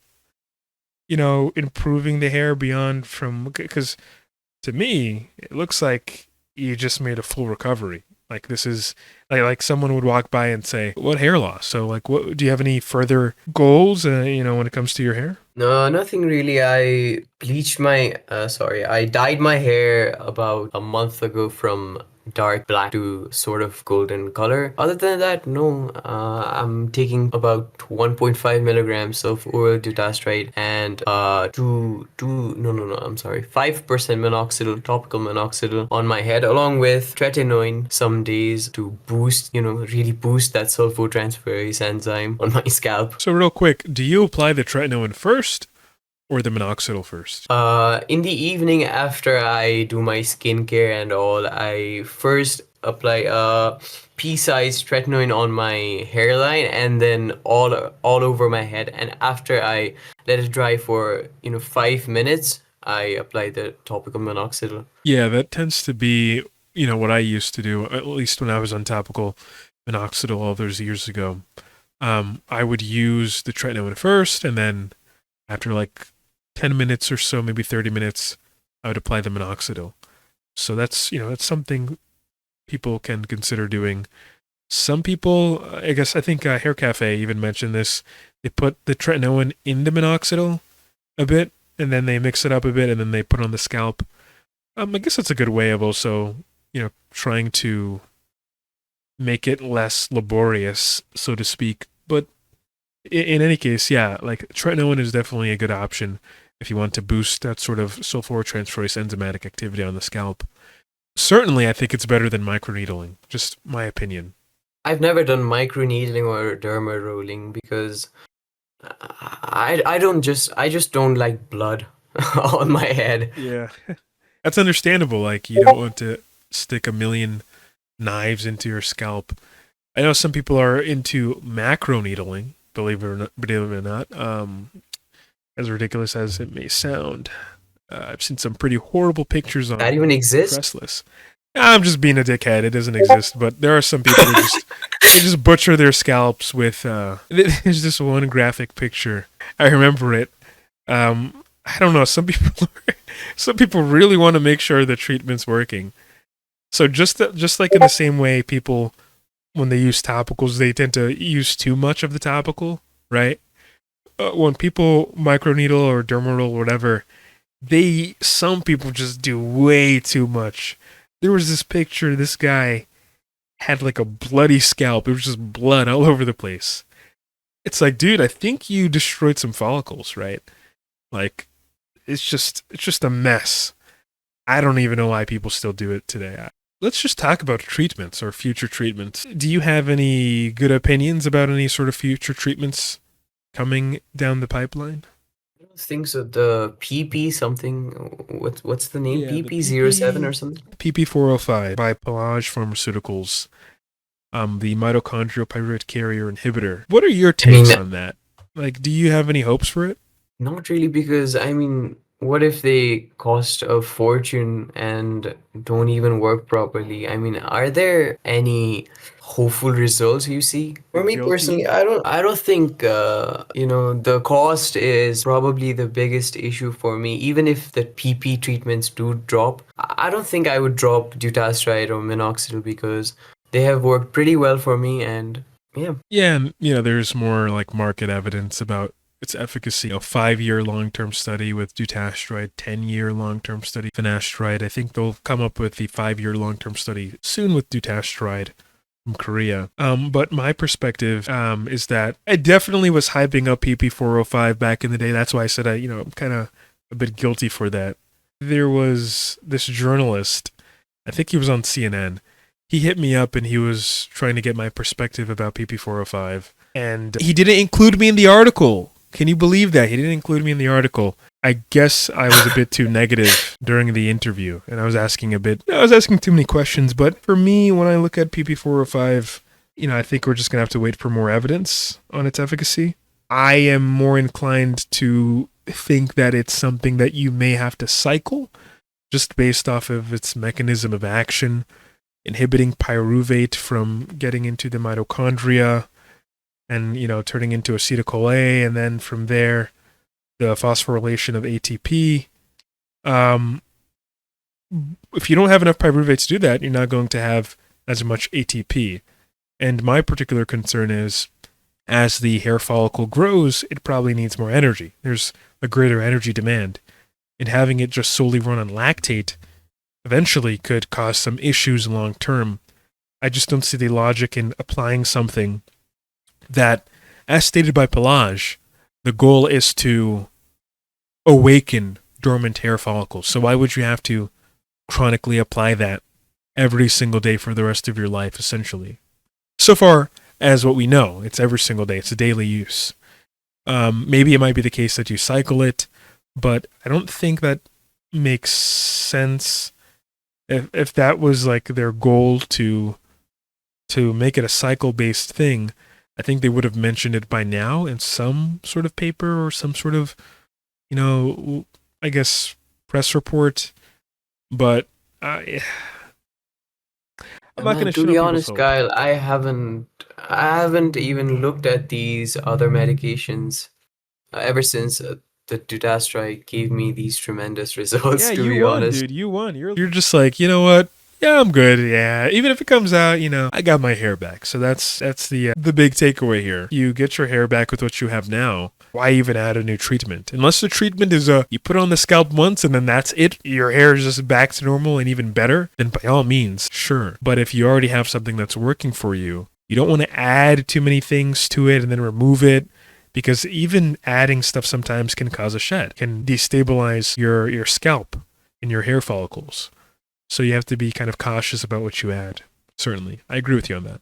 improving the hair beyond from, because to me it looks like you just made a full recovery. Like this is like someone would walk by and say, what hair loss? So like, what do you have any further goals when it comes to your hair? No, nothing really. I dyed my hair about a month ago from dark black to sort of golden color. Other than that, no. I'm taking about 1.5 milligrams of oral dutasteride and I'm sorry, 5% minoxidil, topical minoxidil on my head, along with tretinoin some days to boost, really boost that sulfotransferase enzyme on my scalp. So real quick, do you apply the tretinoin first or the minoxidil first? In the evening after I do my skincare and all, I first apply pea-sized tretinoin on my hairline and then all over my head. And after I let it dry for 5 minutes, I apply the topical minoxidil. Yeah, that tends to be what I used to do, at least when I was on topical minoxidil all those years ago. I would use the tretinoin first, and then after like 10 minutes or so, maybe 30 minutes, I would apply the minoxidil. So that's something people can consider doing. Some people, I think Hair Cafe even mentioned this. They put the tretinoin in the minoxidil a bit, and then they mix it up a bit, and then they put on the scalp. I guess that's a good way of also, trying to make it less laborious, so to speak. But in any case, yeah, like tretinoin is definitely a good option if you want to boost that sort of sulforotransferase enzymatic activity on the scalp. Certainly, I think it's better than microneedling. Just my opinion. I've never done microneedling or derma rolling because I just don't like blood on my head. Yeah, that's understandable. Like you don't want to stick a million knives into your scalp. I know some people are into macro needling. Believe it or not. As ridiculous as it may sound, I've seen some pretty horrible pictures That on even exists? Cressless. I'm just being a dickhead. It doesn't exist, but there are some people who just butcher their scalps with. There's this one graphic picture. I remember it. I don't know. Some people really want to make sure the treatment's working. So just like in the same way, people when they use topicals, they tend to use too much of the topical, right? When people microneedle or dermal or whatever, some people just do way too much. There was this picture. This guy had like a bloody scalp. It was just blood all over the place. It's like, dude, I think you destroyed some follicles, right? Like, it's just a mess. I don't even know why people still do it today. Let's just talk about treatments or future treatments. Do you have any good opinions about any sort of future treatments coming down the pipeline? I don't think so. The PP something. What's the name? Yeah, the PP07 or something? PP405 by Pelage Pharmaceuticals, the mitochondrial pyruvate carrier inhibitor. What are your takes on that? Like, do you have any hopes for it? Not really, because I mean, what if they cost a fortune and don't even work properly? I mean, are there any hopeful results you see? For me personally, Guilty? I don't think the cost is probably the biggest issue for me. Even if the PP treatments do drop, I don't think I would drop dutasteride or minoxidil because they have worked pretty well for me, and yeah. Yeah, and there's more like market evidence about its efficacy. A 5-year long-term study with dutasteride, 10-year long-term study finasteride. I think they'll come up with the 5-year long-term study soon with dutasteride from Korea. But my perspective is that I definitely was hyping up PP405 back in the day. That's why I said I'm kind of a bit guilty for that. There was this journalist, I think he was on CNN. He hit me up and he was trying to get my perspective about PP405. And he didn't include me in the article. Can you believe that? He didn't include me in the article. I guess I was a bit too negative during the interview, and I was asking too many questions. But for me, when I look at PP405, I think we're just going to have to wait for more evidence on its efficacy. I am more inclined to think that it's something that you may have to cycle, just based off of its mechanism of action, inhibiting pyruvate from getting into the mitochondria, and turning into acetyl-CoA, and then from there the phosphorylation of ATP. If you don't have enough pyruvate to do that, you're not going to have as much ATP. And my particular concern is, as the hair follicle grows, it probably needs more energy. There's a greater energy demand, and having it just solely run on lactate eventually could cause some issues long term. I just don't see the logic in applying something that, as stated by Pelage, the goal is to awaken dormant hair follicles. So why would you have to chronically apply that every single day for the rest of your life, essentially? So far as what we know, it's every single day. It's a daily use. Maybe it might be the case that you cycle it, but I don't think that makes sense. If that was like their goal to make it a cycle-based thing, I think they would have mentioned it by now in some sort of paper or some sort of, I guess, press report. But I'm And not going man, to to shit be on people's honest, hope. Kyle, I haven't even looked at these other medications ever since the Dutasteride gave me these tremendous results. Yeah, To you be won, honest. dude. You won. You're just like, you know what? Yeah, I'm good. Yeah, even if it comes out, I got my hair back. So that's the big takeaway here. You get your hair back with what you have now. Why even add a new treatment? Unless the treatment is you put it on the scalp once and then that's it. Your hair is just back to normal and even better. Then by all means, sure. But if you already have something that's working for you, you don't want to add too many things to it and then remove it. Because even adding stuff sometimes can cause a shed, can destabilize your scalp and your hair follicles. So you have to be kind of cautious about what you add. Certainly. I agree with you on that.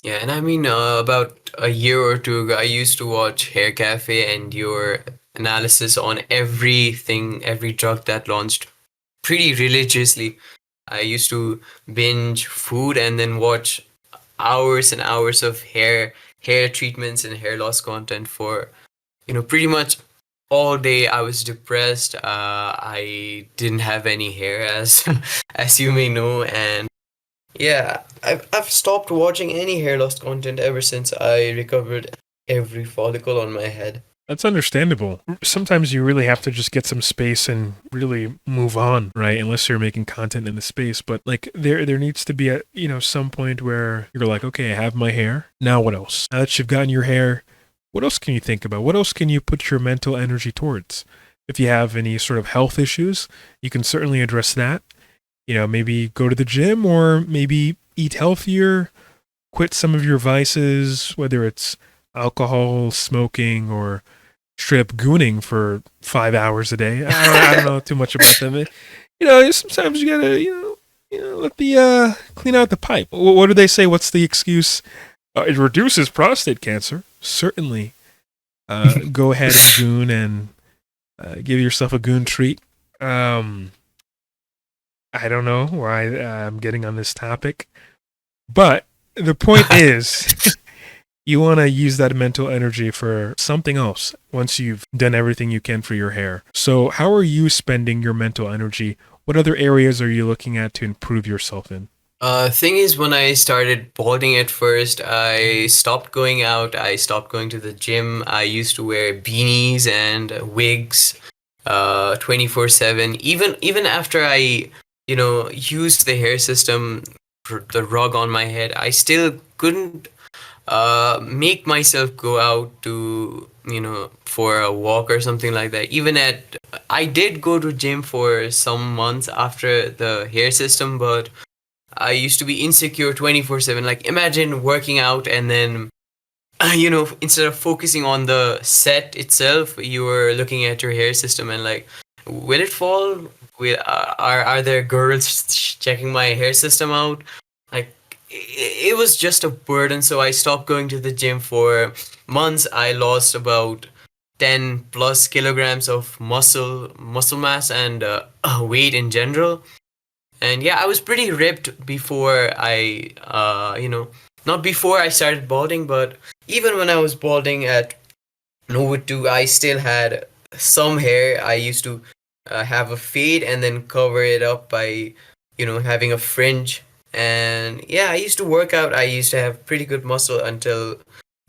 Yeah, and I mean, about a year or two ago, I used to watch Hair Cafe and your analysis on everything, every drug that launched pretty religiously. I used to binge food and then watch hours and hours of hair treatments and hair loss content for pretty much all day. I was depressed. I didn't have any hair, as as you may know, and yeah, I've stopped watching any hair loss content ever since I recovered every follicle on my head. That's understandable. Sometimes you really have to just get some space and really move on, right? Unless you're making content in the space. But like there needs to be a some point where you're like, okay, I have my hair. Now what else? Now that you've gotten your hair, what else can you think about? What else can you put your mental energy towards? If you have any sort of health issues, you can certainly address that. Maybe go to the gym or maybe eat healthier, quit some of your vices, whether it's alcohol, smoking, or straight up gooning for 5 hours a day. I don't know too much about them. Sometimes you gotta, let the clean out the pipe. What do they say? What's the excuse? It reduces prostate cancer. Certainly, go ahead and goon and give yourself a goon treat. I don't know why I'm getting on this topic, but the point is, you want to use that mental energy for something else once you've done everything you can for your hair. So how are you spending your mental energy? What other areas are you looking at to improve yourself in? Thing is, when I started balding at first, I stopped going out. I stopped going to the gym. I used to wear beanies and wigs, 24/7. Even after I, used the hair system, the rug on my head, I still couldn't make myself go out to for a walk or something like that. I did go to gym for some months after the hair system, but I used to be insecure 24/7. Like, imagine working out and then, instead of focusing on the set itself, you were looking at your hair system and like, will it fall? Are there girls checking my hair system out? Like, it was just a burden. So I stopped going to the gym for months. I lost about 10 plus kilograms of muscle mass and weight in general. And yeah, I was pretty ripped before not before I started balding, but even when I was balding at Nova 2, I still had some hair. I used to have a fade and then cover it up by, having a fringe. And yeah, I used to work out. I used to have pretty good muscle until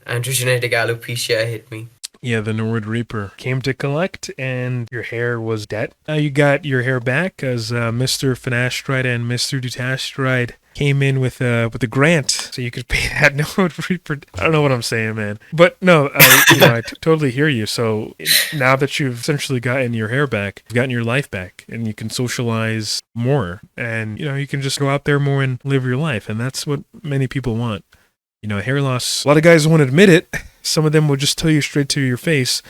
androgenetic alopecia hit me. Yeah, the Norwood Reaper came to collect, and your hair was dead. Now you got your hair back as Mr. Finasteride and Mr. Dutasteride came in with a grant, so you could pay that Norwood Reaper. I don't know what I'm saying, man, but no, I totally hear you. So now that you've essentially gotten your hair back, you've gotten your life back, and you can socialize more, and you can just go out there more and live your life, and that's what many people want. Hair loss, a lot of guys won't admit it. Some of them will just tell you straight to your face,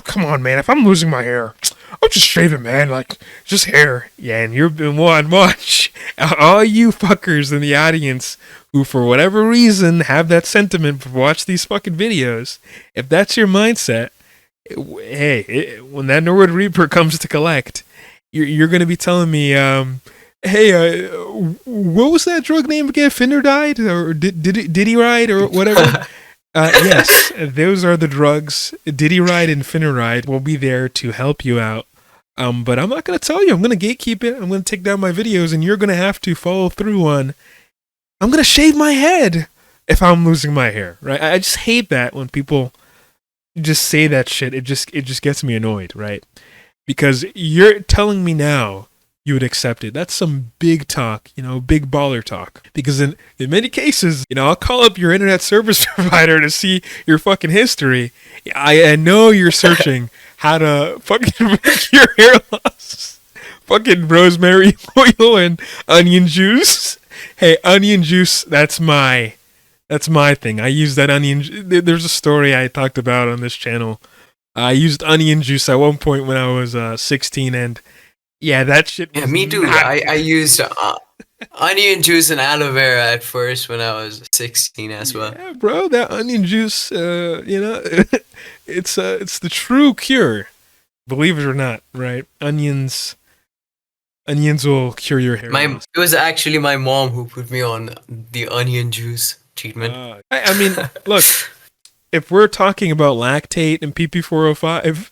come on, man, if I'm losing my hair, I'll just shave it, man, like, just hair. Yeah, and you've been watch. All you fuckers in the audience who, for whatever reason, have that sentiment, watch these fucking videos. If that's your mindset, when that Norwood Reaper comes to collect, you're going to be telling me, hey, what was that drug name again? Finerdide or Diddy Ride or whatever? Yes, those are the drugs. Diddy Ride and Finneride will be there to help you out. But I'm not going to tell you. I'm going to gatekeep it. I'm going to take down my videos, and you're going to have to follow through on I'm gonna shave my head if I'm losing my hair, right? I just hate that when people just say that shit. It just gets me annoyed, right? Because you're telling me now you would accept it. That's some big talk, big baller talk. Because in many cases, I'll call up your internet service provider to see your fucking history. I know you're searching how to fucking make your hair loss. Fucking rosemary oil and onion juice. Hey, onion juice, that's my thing. I use that onion. There's a story I talked about on this channel. I used onion juice at one point when I was 16, and yeah, that shit was me too. I used onion juice and aloe vera at first when I was 16 as well. Yeah, bro, that onion juice, it's the true cure. Believe it or not, right? Onions will cure your hair loss. It was actually my mom who put me on the onion juice treatment. I mean, look, if we're talking about lactate and PP405,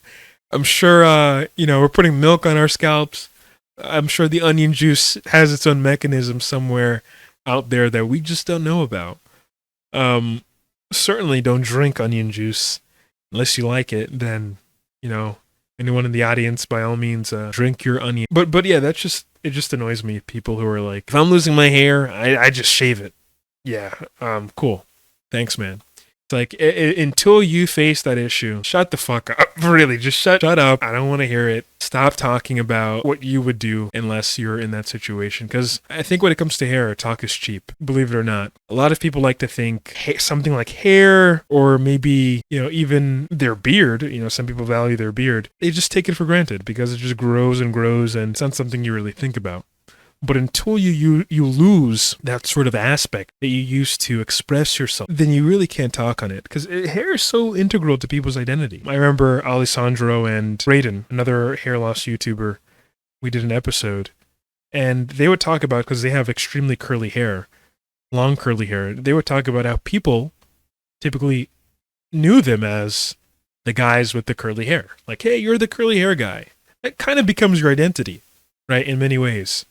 I'm sure, we're putting milk on our scalps. I'm sure the onion juice has its own mechanism somewhere out there that we just don't know about. Certainly don't drink onion juice unless you like it. Then, anyone in the audience, by all means, drink your onion. But yeah, it just annoys me. People who are like, if I'm losing my hair, I just shave it. Yeah, cool. Thanks, man. It's like, until you face that issue, shut the fuck up. Really, just shut up. I don't want to hear it. Stop talking about what you would do unless you're in that situation. Because I think when it comes to hair, talk is cheap. Believe it or not. A lot of people like to think something like hair or maybe, even their beard. Some people value their beard. They just take it for granted because it just grows and grows and it's not something you really think about. But until you lose that sort of aspect that you used to express yourself, then you really can't talk on it. Because hair is so integral to people's identity. I remember Alessandro and Raiden, another hair loss YouTuber, we did an episode. And they would talk about, because they have extremely curly hair, long curly hair, they would talk about how people typically knew them as the guys with the curly hair. Like, hey, you're the curly hair guy. That kind of becomes your identity, right, in many ways.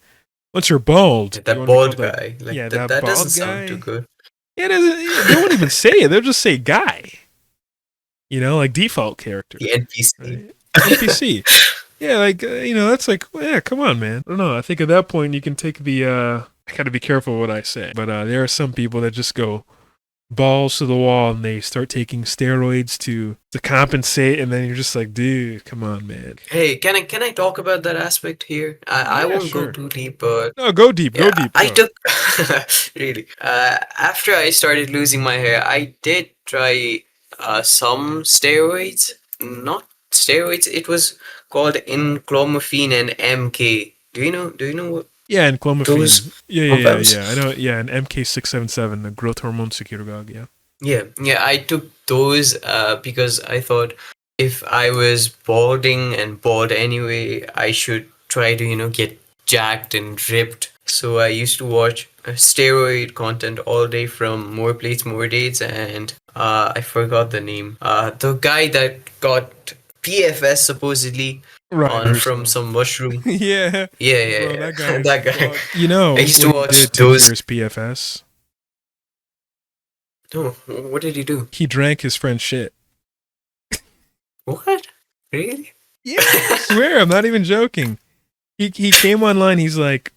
Once you're bald, that bald guy. That doesn't sound too good. Yeah, they won't even say it. They'll just say guy. Like default character. The NPC. Right? NPC. Yeah, that's like, well, yeah, come on, man. I don't know. I think at that point you can take the, I gotta be careful what I say. But there are some people that just go balls to the wall and they start taking steroids to compensate, and then you're just like, dude, come on, man. Hey, can I talk about that aspect here? I won't go too deep, but no, go deep. I took really after I started losing my hair, I did try some steroids. Not steroids. It was called enclomiphene and MK. Do you know what? Yeah, and clomiphene. Yeah. I know. Yeah, and MK677, the growth hormone securogog. Yeah. Yeah. I took those because I thought if I was balding and bald anyway, I should try to get jacked and ripped. So I used to watch steroid content all day from More Plates, More Dates, and I forgot the name. The guy that got PFS supposedly. Right, from some mushroom. Yeah. Bro, that guy. I used to watch did those. Years PFS. Oh, what did he do? He drank his friend's shit. What? Really? Yeah, I swear, I'm not even joking. He came online. He's like,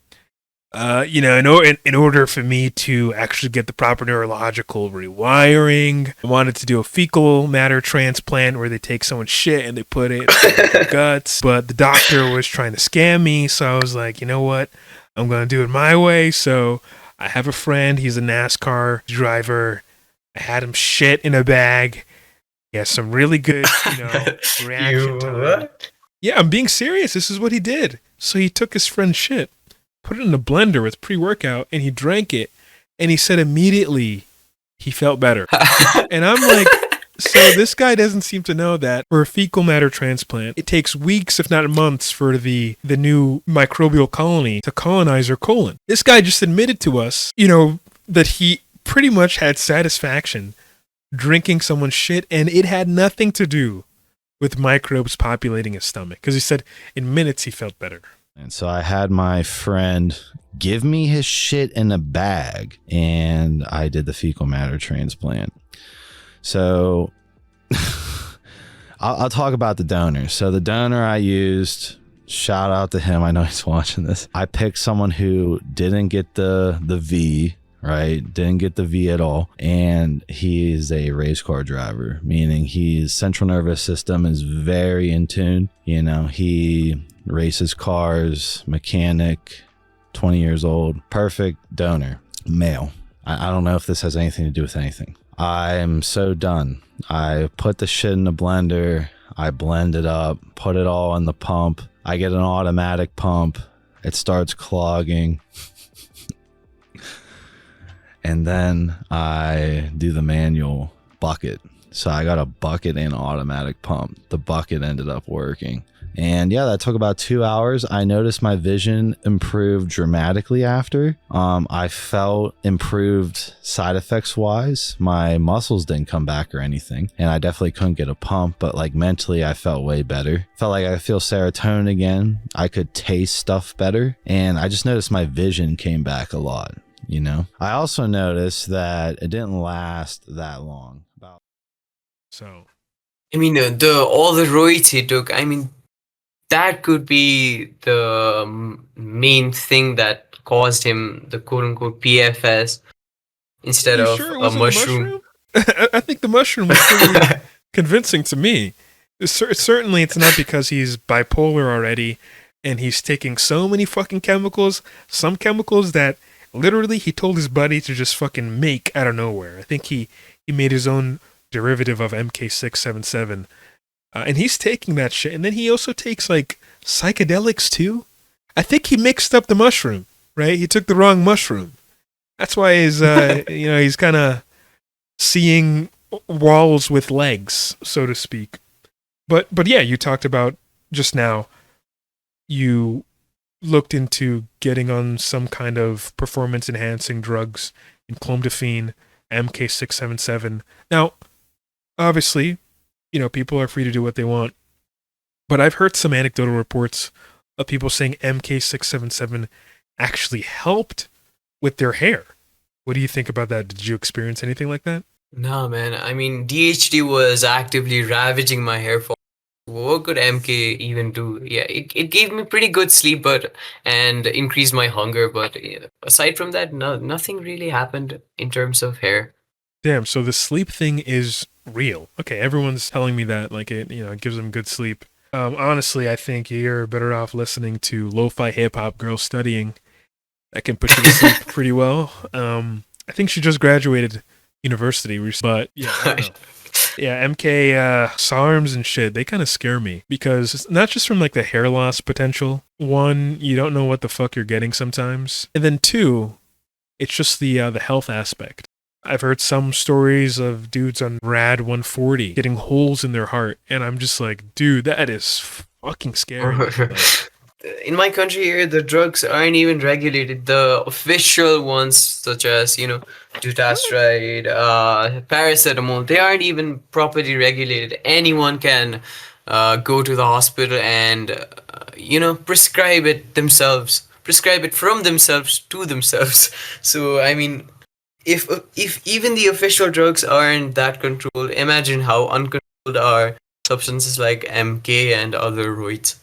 in order for me to actually get the proper neurological rewiring, I wanted to do a fecal matter transplant where they take someone's shit and they put it in the guts. But the doctor was trying to scam me, so I was like, you know what? I'm going to do it my way. So I have a friend. He's a NASCAR driver. I had him shit in a bag. He has some really good, reaction time. What? Yeah, I'm being serious. This is what he did. So he took his friend's shit, put it in a blender with pre-workout, and he drank it. And he said immediately he felt better. And I'm like, so this guy doesn't seem to know that for a fecal matter transplant, it takes weeks, if not months, for the new microbial colony to colonize your colon. This guy just admitted to us, that he pretty much had satisfaction drinking someone's shit, and it had nothing to do with microbes populating his stomach. Because he said in minutes he felt better. And so I had my friend give me his shit in a bag, and I did the fecal matter transplant. So I'll talk about the donor. So the donor I used, shout out to him. I know he's watching this. I picked someone who didn't get the V, right? Didn't get the V at all. And he's a race car driver, meaning his central nervous system is very in tune. You know, he races cars, mechanic, 20 years old, perfect donor, male. I don't know if this has anything to do with anything. I'm so done. I put the shit in the blender. I blend it up, put it all in the pump. I get an automatic pump. It starts clogging. And then I do the manual bucket. So I got a bucket and automatic pump. The bucket ended up working. And yeah, that took about 2 hours. I noticed my vision improved dramatically after. I felt improved side effects wise. My muscles didn't come back or anything. And I definitely couldn't get a pump, but like mentally I felt way better. Felt like I feel serotonin again. I could taste stuff better. And I just noticed my vision came back a lot, you know? I also noticed that it didn't last that long. So, I mean, all the roids he took, I mean, that could be the main thing that caused him the quote-unquote PFS instead you of sure it a wasn't mushroom. the mushroom? I think the mushroom was pretty convincing to me. Certainly, it's not because he's bipolar already and he's taking so many fucking chemicals. Some chemicals that literally he told his buddy to just fucking make out of nowhere. I think he made his own derivative of MK677. And he's taking that shit. And then he also takes like psychedelics too. I think he mixed up the mushroom, right? He took the wrong mushroom. That's why he's, he's kind of seeing walls with legs, so to speak. But yeah, you talked about just now, you looked into getting on some kind of performance enhancing drugs in clomiphene, MK677. Now, obviously, people are free to do what they want. But I've heard some anecdotal reports of people saying MK677 actually helped with their hair. What do you think about that? Did you experience anything like that? No, man. I mean, DHD was actively ravaging my hair fall. What could MK even do? Yeah, it gave me pretty good sleep, and increased my hunger. But aside from that, nothing really happened in terms of hair. Damn, so the sleep thing is real. Okay, everyone's telling me that, like it gives them good sleep. Honestly, I think you're better off listening to lo-fi hip-hop girls studying. That can put you to sleep pretty well. I think she just graduated university, but yeah, I don't know. Yeah, MK SARMs and shit, they kind of scare me because it's not just from like the hair loss potential. One, you don't know what the fuck you're getting sometimes. And then two, it's just the health aspect. I've heard some stories of dudes on Rad 140 getting holes in their heart, and I'm just like, dude, that is fucking scary. Like, in my country here, the drugs aren't even regulated. The official ones, such as, Dutasteride, paracetamol, they aren't even properly regulated. Anyone can go to the hospital and, prescribe it themselves, prescribe it from themselves to themselves. So, I mean, if even the official drugs aren't that controlled, imagine how uncontrolled are substances like MK and other roids.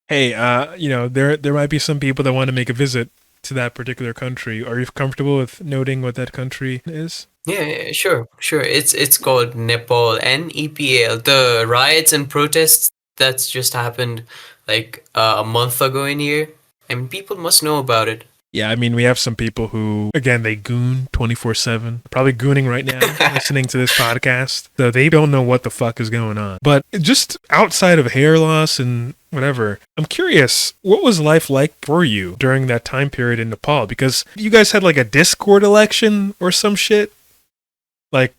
Hey, there might be some people that want to make a visit to that particular country. Are you comfortable with noting what that country is? Yeah, sure. It's called Nepal, NEPAL. The riots and protests that's just happened like a month ago in here. I mean, people must know about it. Yeah, I mean, we have some people who, again, they goon 24/7, probably gooning right now, listening to this podcast. So they don't know what the fuck is going on. But just outside of hair loss and whatever, I'm curious, what was life like for you during that time period in Nepal? Because you guys had like a Discord election or some shit. Like,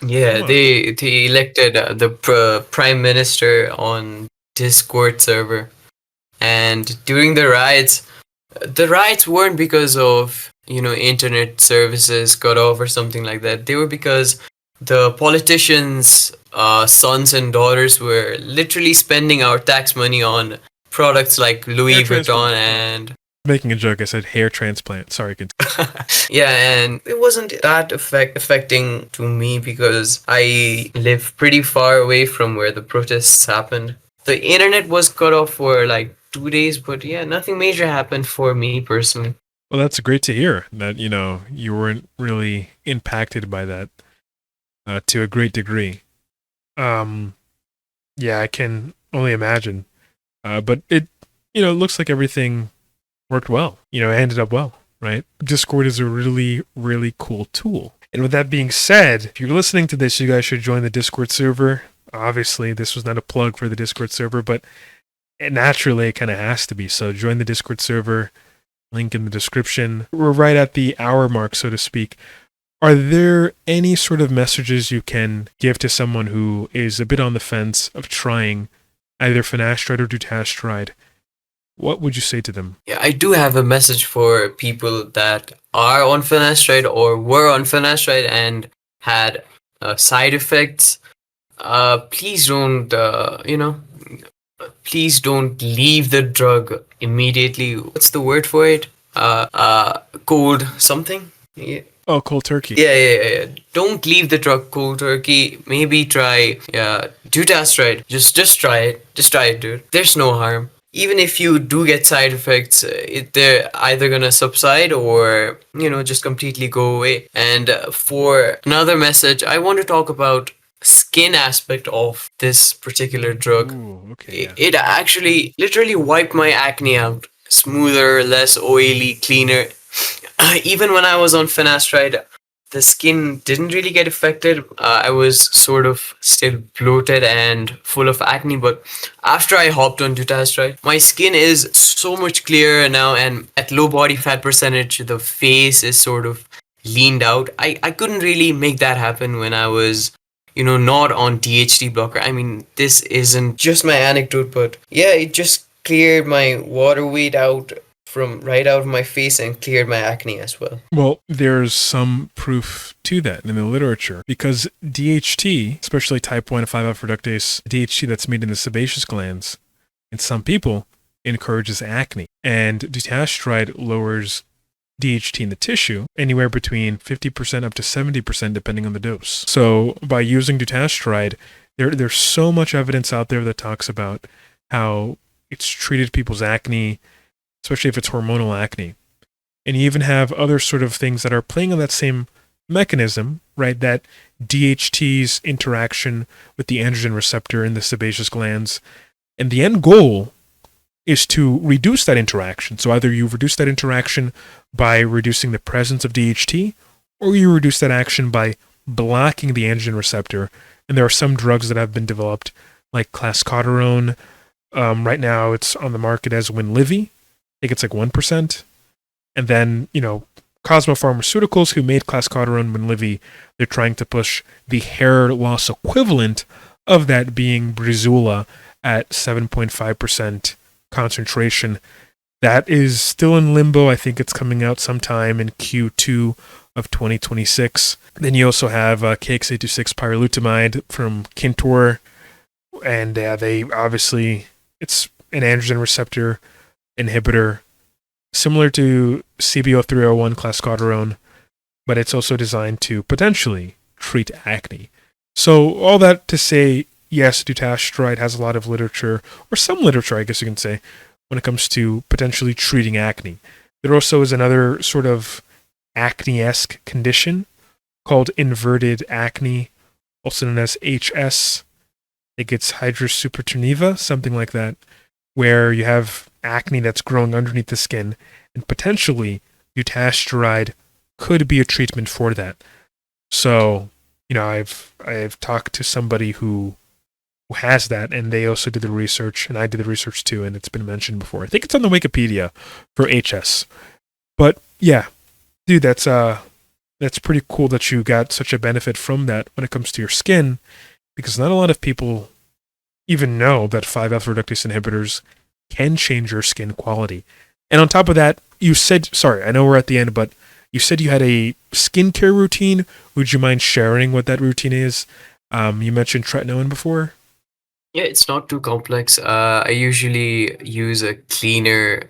yeah, they elected the prime minister on Discord server, and during the riots weren't because of internet services cut off or something like that. They were because the politicians' sons and daughters were literally spending our tax money on products like Louis Hair Vuitton transplant. and Making a joke, I said hair transplant. Sorry, yeah, and it wasn't that affecting to me because I live pretty far away from where the protests happened. The internet was cut off for like 2 days, but yeah, nothing major happened for me personally. Well, that's great to hear that, you weren't really impacted by that to a great degree. Yeah, I can only imagine. But it, looks like everything worked well. It ended up well, right? Discord is a really, really cool tool. And with that being said, if you're listening to this, you guys should join the Discord server. Obviously, this was not a plug for the Discord server, but naturally it kind of has to be. So join the Discord server. Link in the description. We're right at the hour mark, so to speak. Are there any sort of messages you can give to someone who is a bit on the fence of trying either finasteride or dutasteride? What would you say to them? Yeah, I do have a message for people that are on finasteride or were on finasteride and had side effects. Please don't, please don't leave the drug immediately. What's the word for it? Cold something? Yeah. Oh, cold turkey. Yeah. Don't leave the drug cold turkey. Maybe try Dutasteride. Just try it. Just try it, dude. There's no harm. Even if you do get side effects, they're either gonna subside or just completely go away. And for another message, I want to talk about skin aspect of this particular drug. Ooh, okay. Yeah. It actually literally wiped my acne out. Smoother, less oily, cleaner. Even when I was on finasteride, the skin didn't really get affected. I was sort of still bloated and full of acne, but after I hopped on dutasteride, my skin is so much clearer now, and at low body fat percentage, the face is sort of leaned out. I couldn't really make that happen when I was not on DHT blocker. I mean, this isn't just my anecdote, but yeah, it just cleared my water weight out from right out of my face and cleared my acne as well. Well, there's some proof to that in the literature because DHT, especially type 1 5-alpha reductase DHT that's made in the sebaceous glands, in some people encourages acne. And dutasteride lowers DHT in the tissue anywhere between 50% up to 70% depending on the dose. So by using dutasteride, there's so much evidence out there that talks about how it's treated people's acne, especially if it's hormonal acne. And you even have other sort of things that are playing on that same mechanism, right? That DHT's interaction with the androgen receptor in the sebaceous glands. And the end goal is to reduce that interaction. So either you reduce that interaction by reducing the presence of DHT, or you reduce that action by blocking the androgen receptor. And there are some drugs that have been developed, like clascoterone. Right now it's on the market as Winlivy. I think it's like 1%. And then, Cosmo Pharmaceuticals, who made clascoterone Winlivy, they're trying to push the hair loss equivalent of that being Breezula at 7.5% concentration. That is still in limbo. I think it's coming out sometime in Q2 of 2026. Then you also have KX826 pyrilutamide from Kintor. And they obviously, it's an androgen receptor inhibitor, similar to CB0301 clascoterone, but it's also designed to potentially treat acne. So all that to say, yes, dutasteride has a lot of literature, or some literature, I guess you can say, when it comes to potentially treating acne. There also is another sort of acne-esque condition called inverted acne, also known as HS. I think it's hydrosupertonia, something like that, where you have acne that's growing underneath the skin, and potentially dutasteride could be a treatment for that. So, I've talked to somebody who has that, and they also did the research, and I did the research too, and it's been mentioned before. I think it's on the Wikipedia for HS. But yeah, dude, that's pretty cool that you got such a benefit from that when it comes to your skin, because not a lot of people even know that 5-alpha reductase inhibitors can change your skin quality. And on top of that, you said, sorry, I know we're at the end, but you said you had a skincare routine. Would you mind sharing what that routine is? You mentioned tretinoin before. Yeah, it's not too complex. I usually use a cleanser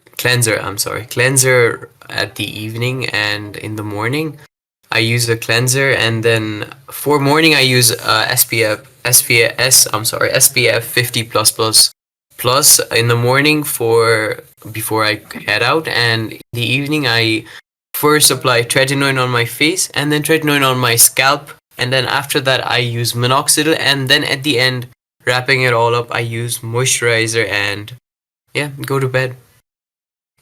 at the evening and in the morning. I use a cleanser, and then for morning I use SPF 50 plus in the morning for before I head out, and in the evening I first apply tretinoin on my face and then tretinoin on my scalp, and then after that I use minoxidil, and then at the end, wrapping it all up, I use moisturizer and yeah, go to bed.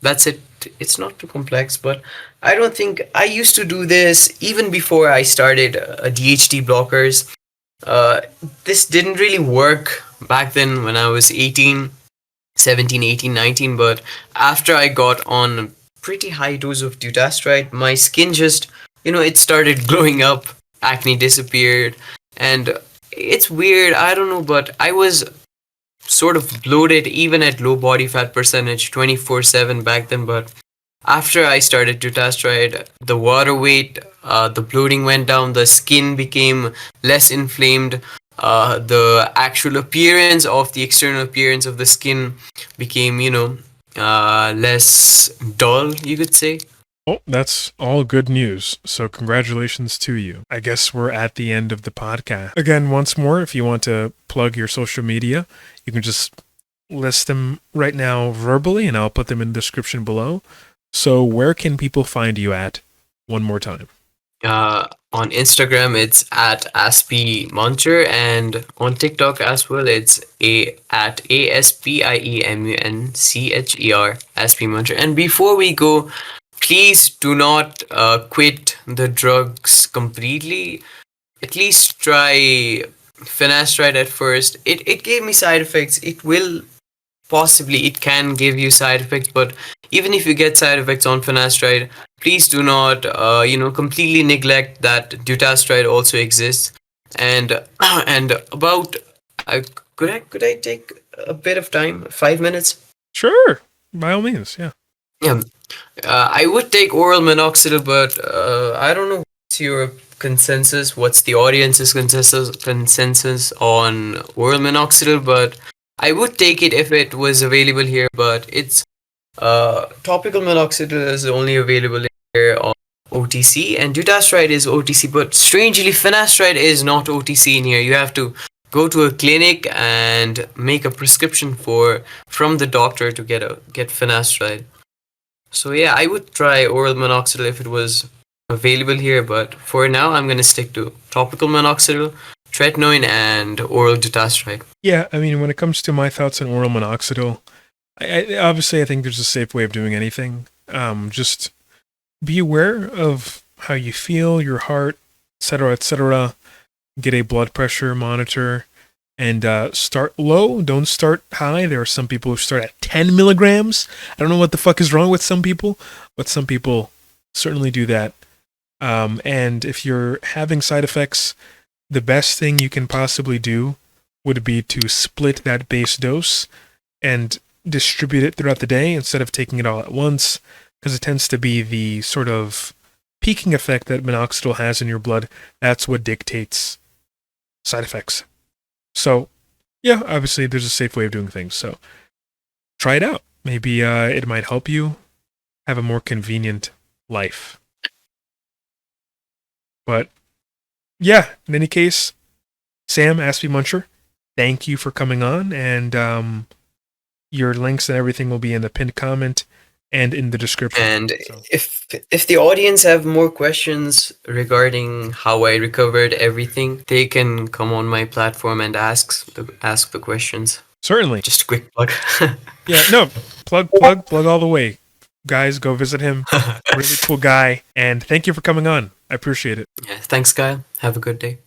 That's it. It's not too complex, but I don't think I used to do this even before I started DHT blockers. Uh, this didn't really work back then when I was 18, 17, 18, 19, but after I got on a pretty high dose of Dutasteride, my skin just, it started glowing up, acne disappeared, and it's weird, I don't know, but I was sort of bloated even at low body fat percentage 24/7 back then, but after I started dutasteride, the water weight, the bloating went down, the skin became less inflamed, the actual appearance of the external appearance of the skin became, less dull, you could say. Oh, that's all good news. So congratulations to you. I guess we're at the end of the podcast. Again, once more, if you want to plug your social media, you can just list them right now verbally, and I'll put them in the description below. So where can people find you at one more time? On Instagram, it's at aspimuncher, and on TikTok as well, it's at ASPIEMUNCHER, aspimuncher. And before we go, please do not quit the drugs completely. At least try finasteride at first. It gave me side effects. It can give you side effects, but even if you get side effects on finasteride, please do not completely neglect that dutasteride also exists. And and about could I take a bit of time, 5 minutes? Sure, by all means, yeah. Yeah, I would take oral minoxidil, but I don't know what's your consensus. What's the audience's consensus on oral minoxidil? But I would take it if it was available here. But it's topical minoxidil is only available here on OTC, and dutasteride is OTC. But strangely, finasteride is not OTC in here. You have to go to a clinic and make a prescription from the doctor to get finasteride. So yeah, I would try oral minoxidil if it was available here, but for now I'm gonna stick to topical minoxidil, tretinoin, and oral dutasteride. Yeah, I mean, when it comes to my thoughts on oral minoxidil, obviously I think there's a safe way of doing anything. Just be aware of how you feel, your heart, etc., etc. Get a blood pressure monitor, and start low. Don't start high. There are some people who start at 10 milligrams. I don't know what the fuck is wrong with some people, but some people certainly do that. And if you're having side effects, the best thing you can possibly do would be to split that base dose and distribute it throughout the day instead of taking it all at once, because it tends to be the sort of peaking effect that minoxidil has in your blood. That's what dictates side effects. So, yeah, obviously there's a safe way of doing things. So, try it out. Maybe it might help you have a more convenient life. But, yeah, in any case, Sam, Aspie Muncher, thank you for coming on. And your links and everything will be in the pinned comment and in the description. And if the audience have more questions regarding how I recovered everything, they can come on my platform and ask the questions. Certainly. Just a quick plug. Yeah, no, plug all the way. Guys, go visit him. Really cool guy. And thank you for coming on. I appreciate it. Yeah, thanks, Kyle. Have a good day.